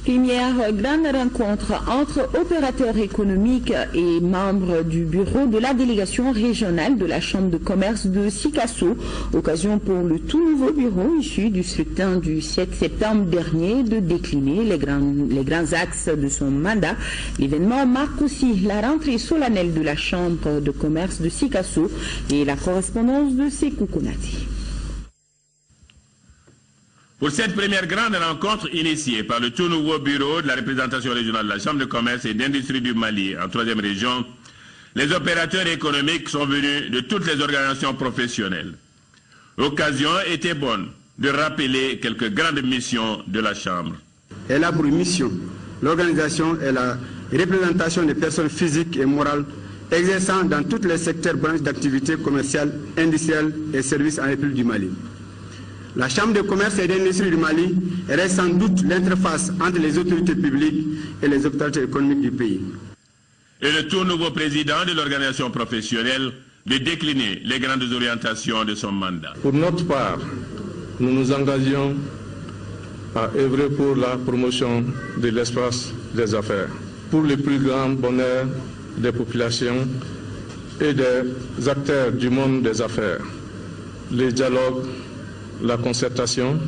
Première grande rencontre entre opérateurs économiques et membres du bureau de la délégation régionale de la Chambre de commerce de Sikasso. Occasion pour le tout nouveau bureau issu du scrutin du 7 septembre dernier de décliner les grands axes de son mandat. L'événement marque aussi la rentrée solennelle de la Chambre de commerce de Sikasso et la correspondance de Sekou Konati. Pour cette première grande rencontre initiée par le tout nouveau bureau de la représentation régionale de la Chambre de commerce et d'industrie du Mali en 3e région, les opérateurs économiques sont venus de toutes les organisations professionnelles. L'occasion était bonne de rappeler quelques grandes missions de la Chambre. Elle a pour mission l'organisation et la représentation des personnes physiques et morales exerçant dans tous les secteurs branches d'activité commerciale, industrielle et services en République du Mali. La Chambre de commerce et d'industrie du Mali reste sans doute l'interface entre les autorités publiques et les opérateurs économiques du pays. Et le tout nouveau président de l'organisation professionnelle de décliner les grandes orientations de son mandat. Pour notre part, nous nous engageons à œuvrer pour la promotion de l'espace des affaires, pour le plus grand bonheur des populations et des acteurs du monde des affaires, le dialogue, la concertation,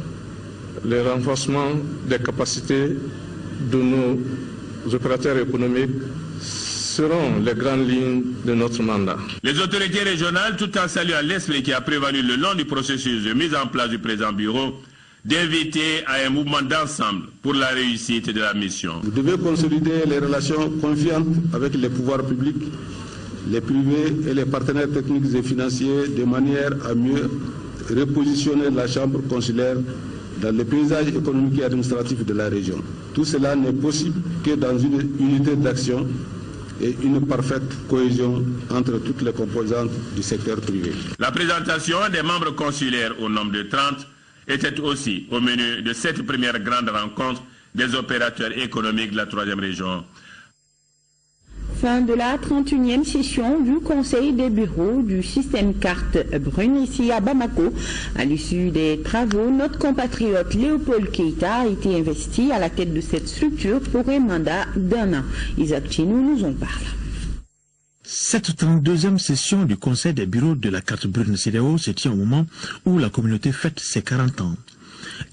le renforcement des capacités de nos opérateurs économiques seront les grandes lignes de notre mandat. Les autorités régionales, tout en saluant l'esprit qui a prévalu le long du processus de mise en place du présent bureau, d'inviter à un mouvement d'ensemble pour la réussite de la mission. Vous devez consolider les relations confiantes avec les pouvoirs publics, les privés et les partenaires techniques et financiers de manière à mieux repositionner la chambre consulaire dans le paysage économique et administratif de la région. Tout cela n'est possible que dans une unité d'action et une parfaite cohésion entre toutes les composantes du secteur privé. La présentation des membres consulaires au nombre de 30 était aussi au menu de cette première grande rencontre des opérateurs économiques de la 3e région. Fin de la 31e session du Conseil des bureaux du système carte brune ici à Bamako. À l'issue des travaux, notre compatriote Léopold Keïta a été investi à la tête de cette structure pour un mandat d'1 an. Isaac Chinou nous en parle. Cette 32e session du Conseil des bureaux de la carte brune CEDEAO se tient au moment où la communauté fête ses 40 ans.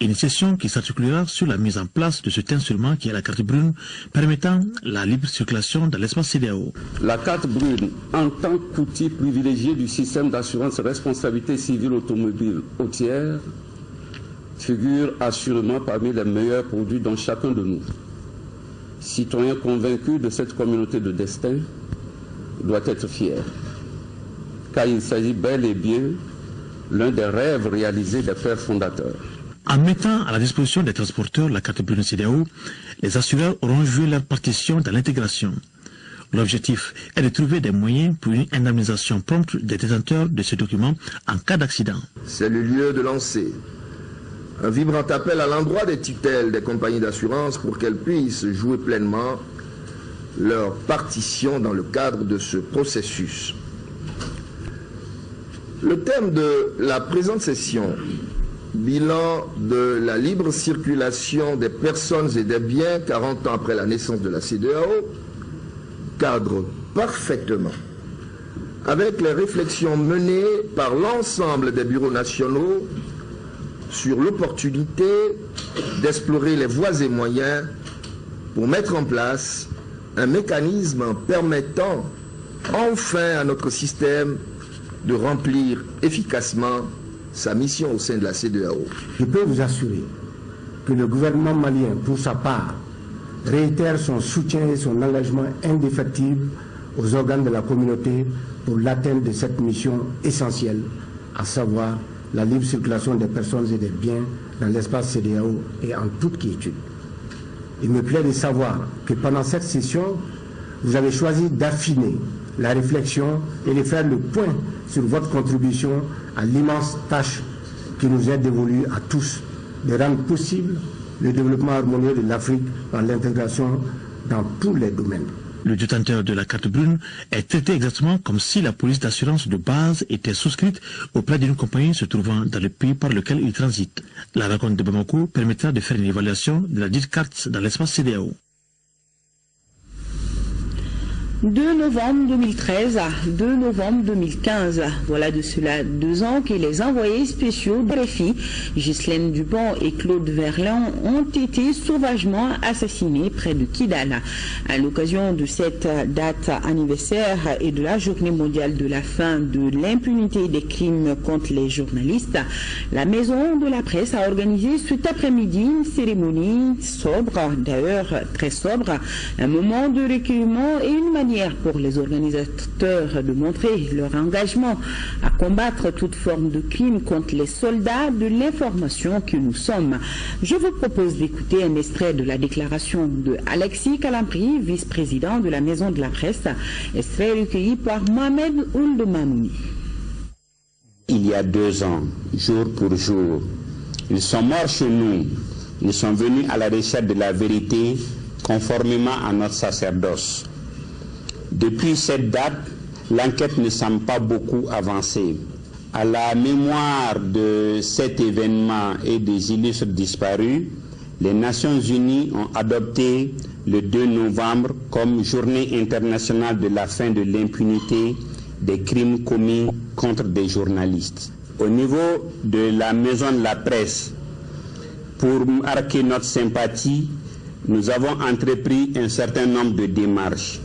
Une session qui s'articulera sur la mise en place de cet instrument qui est la carte brune, permettant la libre circulation dans l'espace CEDEAO. La carte brune, en tant qu'outil privilégié du système d'assurance responsabilité civile automobile routière, figure assurément parmi les meilleurs produits dont chacun de nous, citoyens convaincus de cette communauté de destin, doit être fier. Car il s'agit bel et bien l'un des rêves réalisés des pères fondateurs. En mettant à la disposition des transporteurs la carte brune CEDEAO, les assureurs auront joué leur partition dans l'intégration. L'objectif est de trouver des moyens pour une indemnisation prompte des détenteurs de ce document en cas d'accident. C'est le lieu de lancer un vibrant appel à l'endroit des tutelles des compagnies d'assurance pour qu'elles puissent jouer pleinement leur partition dans le cadre de ce processus. Le thème de la présente session, bilan de la libre circulation des personnes et des biens 40 ans après la naissance de la CEDEAO, cadre parfaitement avec les réflexions menées par l'ensemble des bureaux nationaux sur l'opportunité d'explorer les voies et moyens pour mettre en place un mécanisme permettant enfin à notre système de remplir efficacement sa mission au sein de la CEDEAO. Je peux vous assurer que le gouvernement malien, pour sa part, réitère son soutien et son engagement indéfectible aux organes de la communauté pour l'atteinte de cette mission essentielle, à savoir la libre circulation des personnes et des biens dans l'espace CEDEAO et en toute quiétude. Il me plaît de savoir que pendant cette session, vous avez choisi d'affiner la réflexion et de faire le point sur votre contribution à l'immense tâche qui nous est dévolue à tous, de rendre possible le développement harmonieux de l'Afrique dans l'intégration dans tous les domaines. Le détenteur de la carte brune est traité exactement comme si la police d'assurance de base était souscrite auprès d'une compagnie se trouvant dans le pays par lequel il transite. La rencontre de Bamako permettra de faire une évaluation de la dite carte dans l'espace CEDEAO. 2 novembre 2013 à 2 novembre 2015. Voilà de cela 2 ans que les envoyés spéciaux de RFI, Ghislaine Dupont et Claude Verlin, ont été sauvagement assassinés près de Kidal. À l'occasion de cette date anniversaire et de la journée mondiale de la fin de l'impunité des crimes contre les journalistes, la Maison de la Presse a organisé cet après-midi une cérémonie sobre, d'ailleurs très sobre, un moment de recueillement et une manière pour les organisateurs de montrer leur engagement à combattre toute forme de crime contre les soldats de l'information que nous sommes. Je vous propose d'écouter un extrait de la déclaration de Alexis Kalampri, vice-président de la Maison de la Presse, extrait recueilli par Mohamed Ould Mamouni. Il y a 2 ans, jour pour jour, ils sont morts chez nous. Ils sont venus à la recherche de la vérité conformément à notre sacerdoce. Depuis cette date, l'enquête ne semble pas beaucoup avancer. À la mémoire de cet événement et des illustres disparus, les Nations Unies ont adopté le 2 novembre comme journée internationale de la fin de l'impunité des crimes commis contre des journalistes. Au niveau de la maison de la presse, pour marquer notre sympathie, nous avons entrepris un certain nombre de démarches.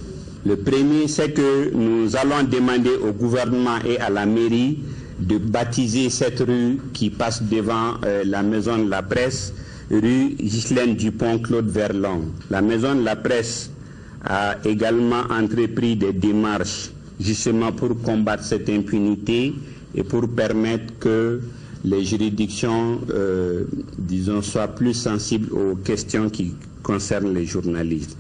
Le premier, c'est que nous allons demander au gouvernement et à la mairie de baptiser cette rue qui passe devant la maison de la presse, rue Ghislaine Dupont-Claude Verlon. La maison de la presse a également entrepris des démarches justement pour combattre cette impunité et pour permettre que les juridictions, disons, soient plus sensibles aux questions qui concernent les journalistes.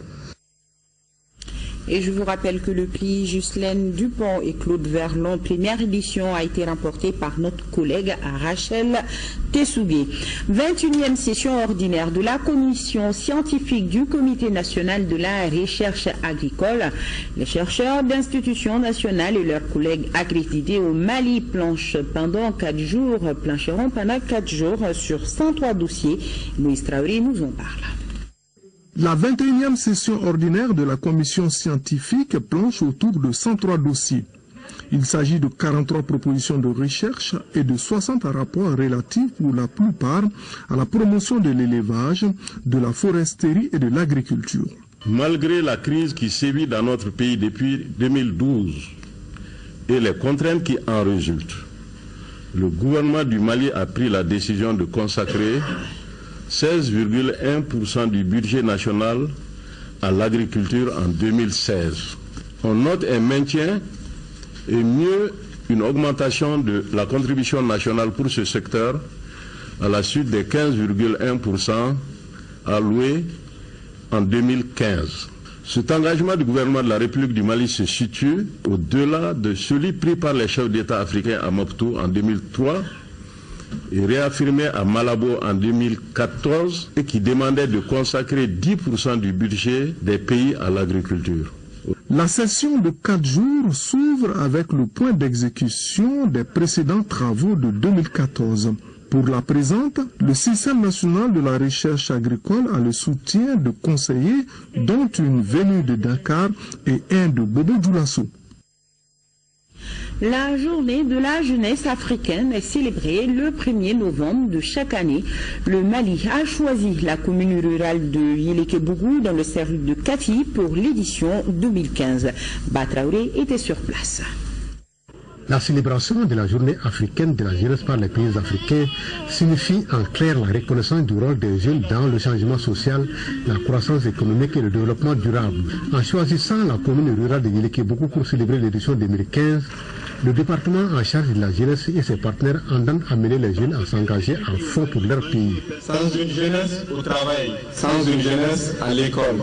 Et je vous rappelle que le prix Ghislaine Dupont et Claude Verlon, première édition, a été remporté par notre collègue Rachel Tessougué. 21e session ordinaire de la commission scientifique du Comité national de la recherche agricole. Les chercheurs d'institutions nationales et leurs collègues accrédités au Mali plancheront pendant 4 jours sur 103 dossiers. Louis Traoré nous en parle. La 21e session ordinaire de la commission scientifique planche autour de 103 dossiers. Il s'agit de 43 propositions de recherche et de 60 rapports relatifs pour la plupart à la promotion de l'élevage, de la foresterie et de l'agriculture. Malgré la crise qui sévit dans notre pays depuis 2012 et les contraintes qui en résultent, le gouvernement du Mali a pris la décision de consacrer 16,1% du budget national à l'agriculture en 2016. On note un maintien et mieux une augmentation de la contribution nationale pour ce secteur à la suite des 15,1% alloués en 2015. Cet engagement du gouvernement de la République du Mali se situe au-delà de celui pris par les chefs d'État africains à Moptou en 2003 et réaffirmé à Malabo en 2014 et qui demandait de consacrer 10% du budget des pays à l'agriculture. La session de 4 jours s'ouvre avec le point d'exécution des précédents travaux de 2014. Pour la présente, le système national de la recherche agricole a le soutien de conseillers dont une venue de Dakar et un de Bobo Dioulasso. La journée de la jeunesse africaine est célébrée le 1er novembre de chaque année. Le Mali a choisi la commune rurale de Yéléké-Bougou dans le cercle de Kati pour l'édition 2015. Batraoré était sur place. La célébration de la journée africaine de la jeunesse par les pays africains signifie en clair la reconnaissance du rôle des jeunes dans le changement social, la croissance économique et le développement durable. En choisissant la commune rurale de Yéléké-Bougou pour célébrer l'édition 2015, le département en charge de la jeunesse et ses partenaires entendent amener les jeunes à s'engager en fond pour leur pays. Sans une jeunesse au travail, sans une jeunesse à l'école,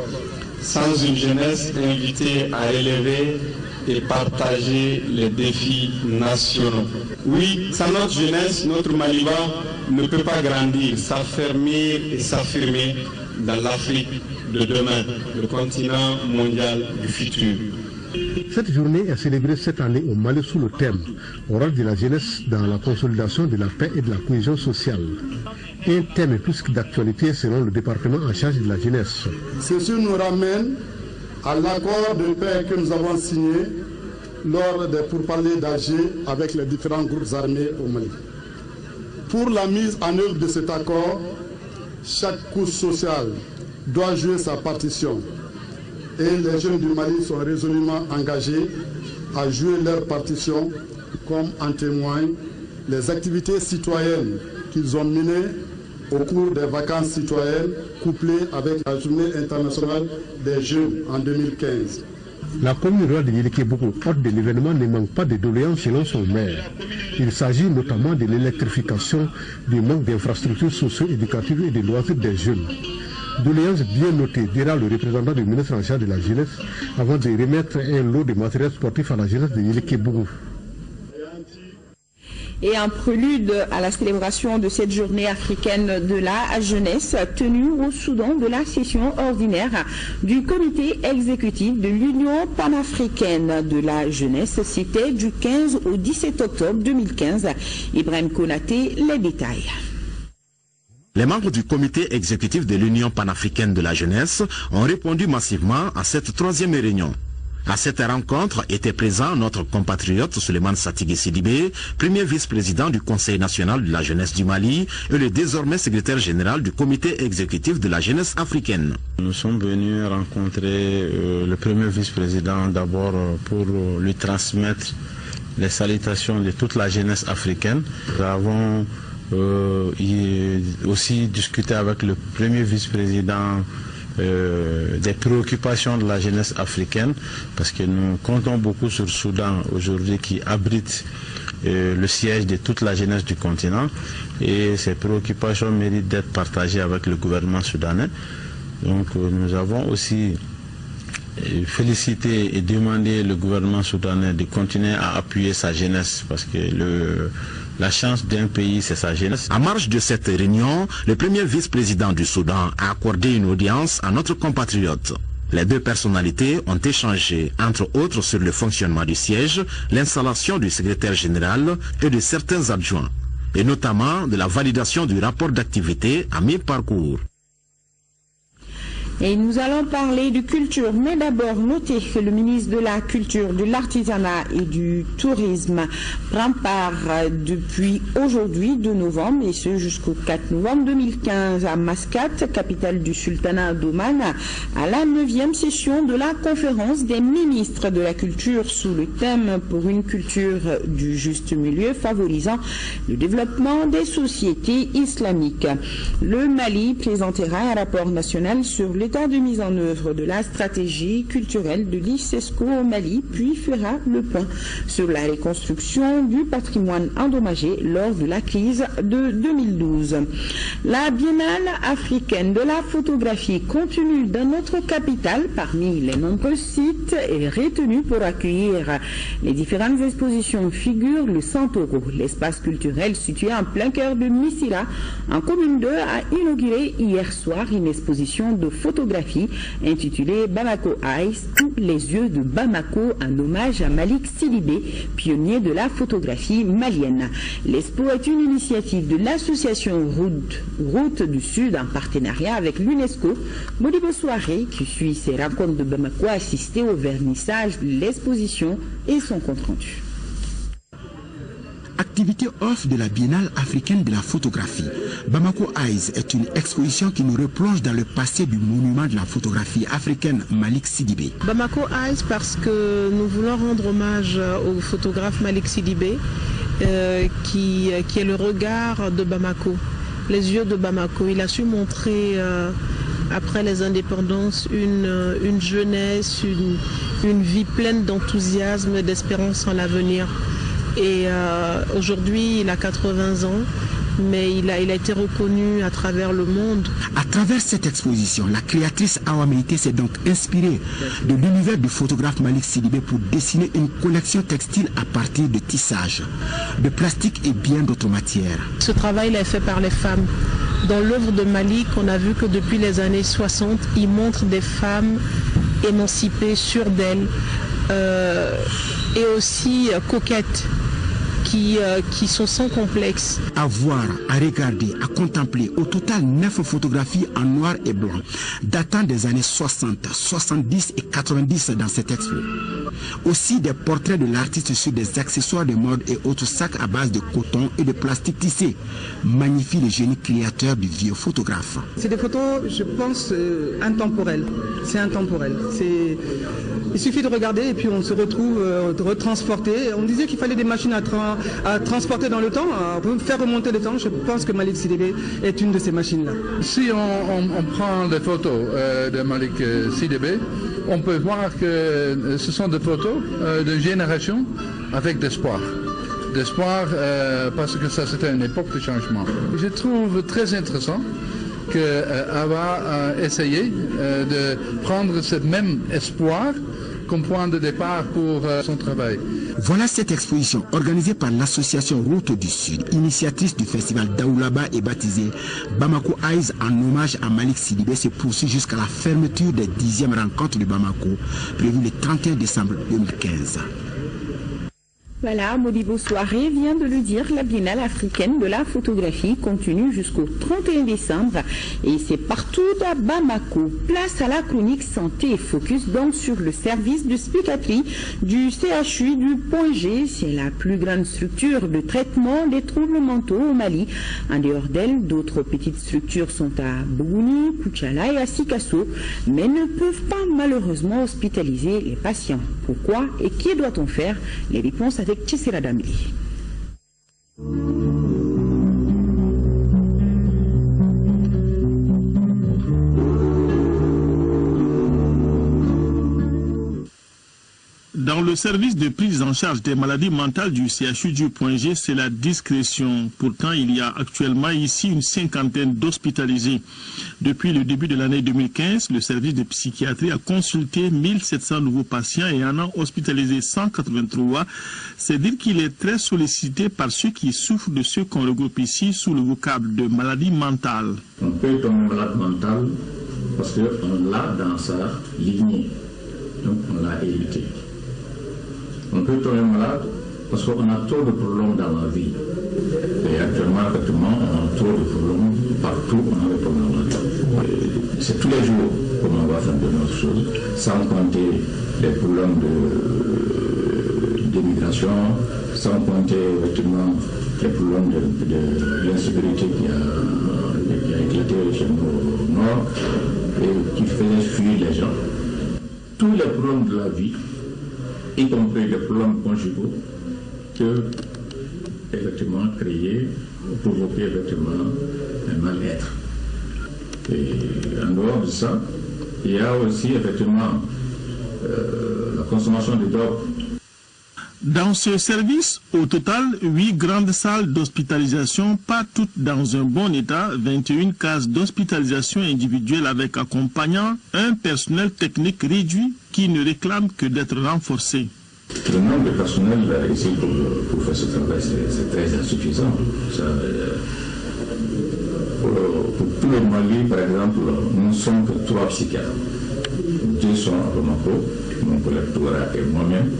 sans une jeunesse invitée à élever et partager les défis nationaux. Oui, sans notre jeunesse, notre Maliba ne peut pas grandir, s'affermir et s'affirmer dans l'Afrique de demain, le continent mondial du futur. Cette journée est célébrée cette année au Mali sous le thème « Au rôle de la jeunesse dans la consolidation de la paix et de la cohésion sociale ». Un thème plus que d'actualité selon le département en charge de la jeunesse. Ceci nous ramène à l'accord de paix que nous avons signé lors des pourparlers d'Alger avec les différents groupes armés au Mali. Pour la mise en œuvre de cet accord, chaque couche sociale doit jouer sa partition. Et les jeunes du Mali sont résolument engagés à jouer leur partition, comme en témoignent les activités citoyennes qu'ils ont menées au cours des vacances citoyennes, couplées avec la journée internationale des jeunes en 2015. La commune rurale de Yéléké-Bougou, hôte de l'événement, ne manque pas de doléances selon son maire. Il s'agit notamment de l'électrification, du manque d'infrastructures socio-éducatives et de loisirs des jeunes. Doléances bien notées, dira le représentant du ministre en charge de la jeunesse, avant de remettre un lot de matériel sportif à la jeunesse de Yéléké-Bougou. Et en prélude à la célébration de cette journée africaine de la jeunesse tenue au Soudan de la session ordinaire du comité exécutif de l'Union panafricaine de la jeunesse, c'était du 15 au 17 octobre 2015. Ibrahim Konaté, les détails. Les membres du comité exécutif de l'Union panafricaine de la jeunesse ont répondu massivement à cette troisième réunion. À cette rencontre était présent notre compatriote Souleymane Satigi Sidibé, premier vice-président du Conseil national de la jeunesse du Mali et le désormais secrétaire général du comité exécutif de la jeunesse africaine. Nous sommes venus rencontrer le premier vice-président d'abord pour lui transmettre les salutations de toute la jeunesse africaine. Nous avons aussi discuté avec le premier vice-président des préoccupations de la jeunesse africaine, parce que nous comptons beaucoup sur le Soudan aujourd'hui qui abrite le siège de toute la jeunesse du continent, et ces préoccupations méritent d'être partagées avec le gouvernement soudanais. Donc nous avons aussi félicité et demandé le gouvernement soudanais de continuer à appuyer sa jeunesse, parce que la chance d'un pays, c'est sa jeunesse. En marge de cette réunion, le premier vice-président du Soudan a accordé une audience à notre compatriote. Les deux personnalités ont échangé, entre autres, sur le fonctionnement du siège, l'installation du secrétaire général et de certains adjoints, et notamment de la validation du rapport d'activité à mi-parcours. Et nous allons parler de culture, mais d'abord notez que le ministre de la Culture, de l'Artisanat et du Tourisme prend part depuis aujourd'hui 2 novembre et ce jusqu'au 4 novembre 2015 à Mascate, capitale du Sultanat d'Oman, à la 9e session de la conférence des ministres de la Culture sous le thème pour une culture du juste milieu favorisant le développement des sociétés islamiques. Le Mali présentera un rapport national sur l'état de mise en œuvre de la stratégie culturelle de l'ICESCO au Mali, puis fera le point sur la reconstruction du patrimoine endommagé lors de la crise de 2012. La Biennale africaine de la photographie continue dans notre capitale. Parmi les nombreux sites est retenu pour accueillir les différentes expositions figure le Santoro, l'espace culturel situé en plein cœur de Missira, en commune 2, a inauguré hier soir une exposition de photographie intitulée Bamako Eyes ou les yeux de Bamako, un hommage à Malik Sidibé, pionnier de la photographie malienne. L'expo est une initiative de l'association Route du Sud en partenariat avec l'UNESCO. Modibo Soirée, qui suit ces rencontres de Bamako, a assisté au vernissage de l'exposition et son compte-rendu. Activité off de la Biennale africaine de la photographie. Bamako Eyes est une exposition qui nous replonge dans le passé du monument de la photographie africaine Malik Sidibé. Bamako Eyes parce que nous voulons rendre hommage au photographe Malik Sidibé qui est le regard de Bamako, les yeux de Bamako. Il a su montrer après les indépendances une jeunesse, une vie pleine d'enthousiasme et d'espérance en l'avenir. Et aujourd'hui, il a 80 ans, mais il a été reconnu à travers le monde. À travers cette exposition, la créatrice Awa Meïté s'est donc inspirée de l'univers du photographe Malik Sidibé pour dessiner une collection textile à partir de tissage, de plastique et bien d'autres matières. Ce travail est fait par les femmes. Dans l'œuvre de Malik, on a vu que depuis les années 60, il montre des femmes émancipées, sûres d'elles, et aussi coquettes. Qui sont sans complexe. À voir, à regarder, à contempler, au total 9 photographies en noir et blanc, datant des années 60, 70 et 90 dans cette expo. Aussi des portraits de l'artiste sur des accessoires de mode et autres sacs à base de coton et de plastique tissé, magnifie le génie créateur du vieux photographe. C'est des photos, je pense, intemporelles. C'est intemporel. Il suffit de regarder et puis on se retrouve retransporté. On disait qu'il fallait des machines à transporter dans le temps, à faire remonter le temps. Je pense que Malik Sidibé est une de ces machines-là. Si on prend les photos de Malik Sidibé, on peut voir que ce sont des photos de génération avec d'espoir. D'espoir parce que ça c'était une époque de changement. Je trouve très intéressant qu'Awa a essayé de prendre ce même espoir comme point de départ pour son travail. Voilà cette exposition organisée par l'association Route du Sud, initiatrice du festival Daoulaba et baptisée Bamako Eyes en hommage à Malik Sidibé, se poursuit jusqu'à la fermeture des 10e rencontres de Bamako, prévue le 31 décembre 2015. Voilà, Modibo Soirée vient de le dire, la Biennale africaine de la photographie continue jusqu'au 31 décembre et c'est partout à Bamako. Place à la chronique santé et focus donc sur le service de psychiatrie du CHU du Point G. C'est la plus grande structure de traitement des troubles mentaux au Mali. En dehors d'elle, d'autres petites structures sont à Bougouni, Kouchala et à Sikasso, mais ne peuvent pas malheureusement hospitaliser les patients. Pourquoi et qu'y doit-on faire? Les réponses avec Tchissira Damili. Dans le service de prise en charge des maladies mentales du CHU du Point G, c'est la discrétion. Pourtant, il y a actuellement ici une cinquantaine d'hospitalisés. Depuis le début de l'année 2015, le service de psychiatrie a consulté 1700 nouveaux patients et en a hospitalisé 183. C'est dire qu'il est très sollicité par ceux qui souffrent de ce qu'on regroupe ici sous le vocable de maladie mentale. On peut tomber malade mental parce qu'on l'a dans sa lignée, donc on l'a hérité. On peut tomber malade parce qu'on a trop de problèmes dans la vie. Et actuellement, effectivement, on a trop de problèmes partout, on a des problèmes. C'est tous les jours qu'on va faire de notre chose, sans compter les problèmes d'immigration, sans compter effectivement les problèmes de l'insécurité qui a éclaté chez nous au nord et qui faisait fuir les gens. Tous les problèmes de la vie, y compris les problèmes conjugaux, peuvent effectivement créer, provoquer effectivement un mal-être. Et en dehors de ça, il y a aussi effectivement la consommation de drogue. Dans ce service, au total, 8 grandes salles d'hospitalisation, pas toutes dans un bon état, 21 cases d'hospitalisation individuelle avec accompagnant, un personnel technique réduit qui ne réclame que d'être renforcé. Le nombre de personnel ici pour faire ce travail, c'est très insuffisant. Pour tout le Mali, par exemple, nous ne sommes que 3 psychiatres. 2 sont à Bamako, mon collègue Toura et moi-même.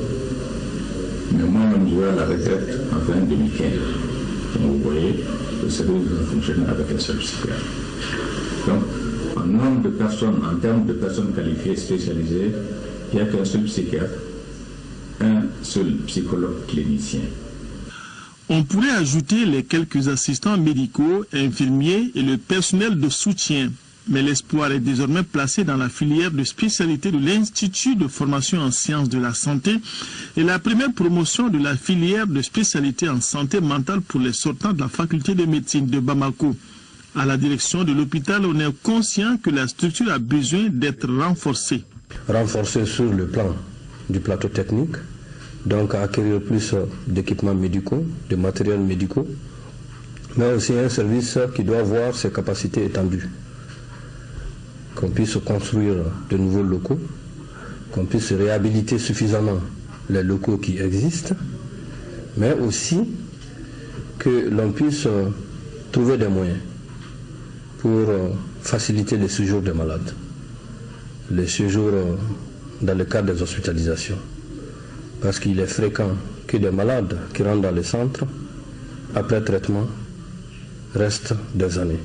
Mais moi-même, je vais à la retraite en fin 2015. Donc vous voyez, le service va fonctionner avec un seul psychiatre. Donc, en nombre de personnes, en termes de personnes qualifiées, spécialisées, il n'y a qu'un seul psychiatre, un seul psychologue clinicien. On pourrait ajouter les quelques assistants médicaux, infirmiers et le personnel de soutien. Mais l'espoir est désormais placé dans la filière de spécialité de l'Institut de formation en sciences de la santé et la première promotion de la filière de spécialité en santé mentale pour les sortants de la faculté de médecine de Bamako. À la direction de l'hôpital, on est conscient que la structure a besoin d'être renforcée. Renforcée sur le plan du plateau technique, donc acquérir plus d'équipements médicaux, de matériels médicaux, mais aussi un service qui doit avoir ses capacités étendues. Qu'on puisse construire de nouveaux locaux, qu'on puisse réhabiliter suffisamment les locaux qui existent, mais aussi que l'on puisse trouver des moyens pour faciliter les séjours des malades, les séjours dans le cadre des hospitalisations. Parce qu'il est fréquent que des malades qui rentrent dans les centres, après traitement, restent des années.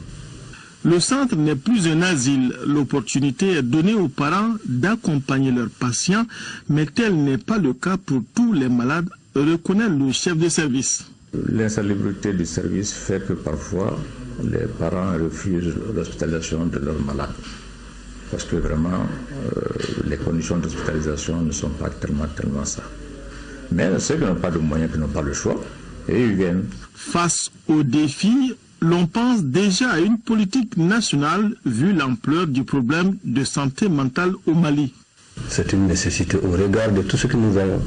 Le centre n'est plus un asile. L'opportunité est donnée aux parents d'accompagner leurs patients, mais tel n'est pas le cas pour tous les malades, reconnaît le chef de service. L'insalubrité du service fait que parfois les parents refusent l'hospitalisation de leurs malades. Parce que vraiment, les conditions d'hospitalisation ne sont pas tellement ça. Mais ceux qui n'ont pas de moyens, qui n'ont pas le choix, et ils viennent. Face aux défis, l'on pense déjà à une politique nationale vu l'ampleur du problème de santé mentale au Mali. C'est une nécessité au regard de tout ce que nous avons.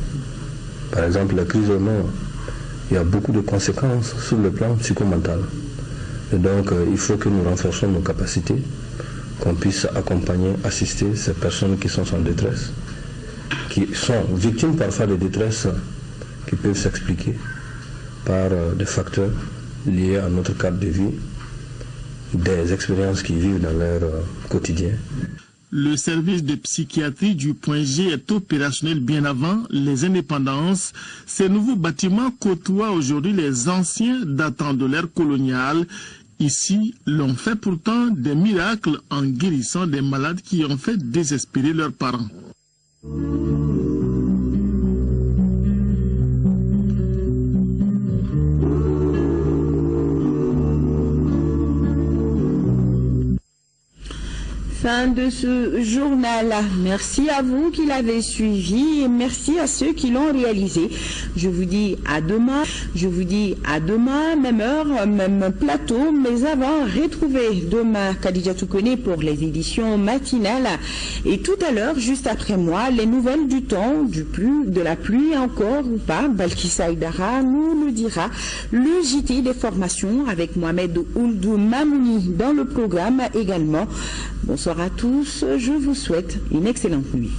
Par exemple, la crise au nord, il y a beaucoup de conséquences sur le plan psychomental. Et donc, il faut que nous renforcions nos capacités, qu'on puisse accompagner, assister ces personnes qui sont en détresse, qui sont victimes parfois de détresse qui peuvent s'expliquer par des facteurs liés à notre cadre de vie, des expériences qu'ils vivent dans leur quotidien. Le service de psychiatrie du point G est opérationnel bien avant les indépendances. Ces nouveaux bâtiments côtoient aujourd'hui les anciens datant de l'ère coloniale. Ici, l'on fait pourtant des miracles en guérissant des malades qui ont fait désespérer leurs parents. Fin de ce journal. Merci à vous qui l'avez suivi et merci à ceux qui l'ont réalisé. Je vous dis à demain. Je vous dis à demain, même heure, même plateau. Mais avant, retrouvez demain Khadija Toukone pour les éditions matinales. Et tout à l'heure, juste après moi, les nouvelles du temps, de la pluie encore ou pas. Balkissa Aïdara nous le dira. Le JT des formations avec Mohamed Ouldou Mamouni dans le programme également. Bonsoir à tous, je vous souhaite une excellente nuit.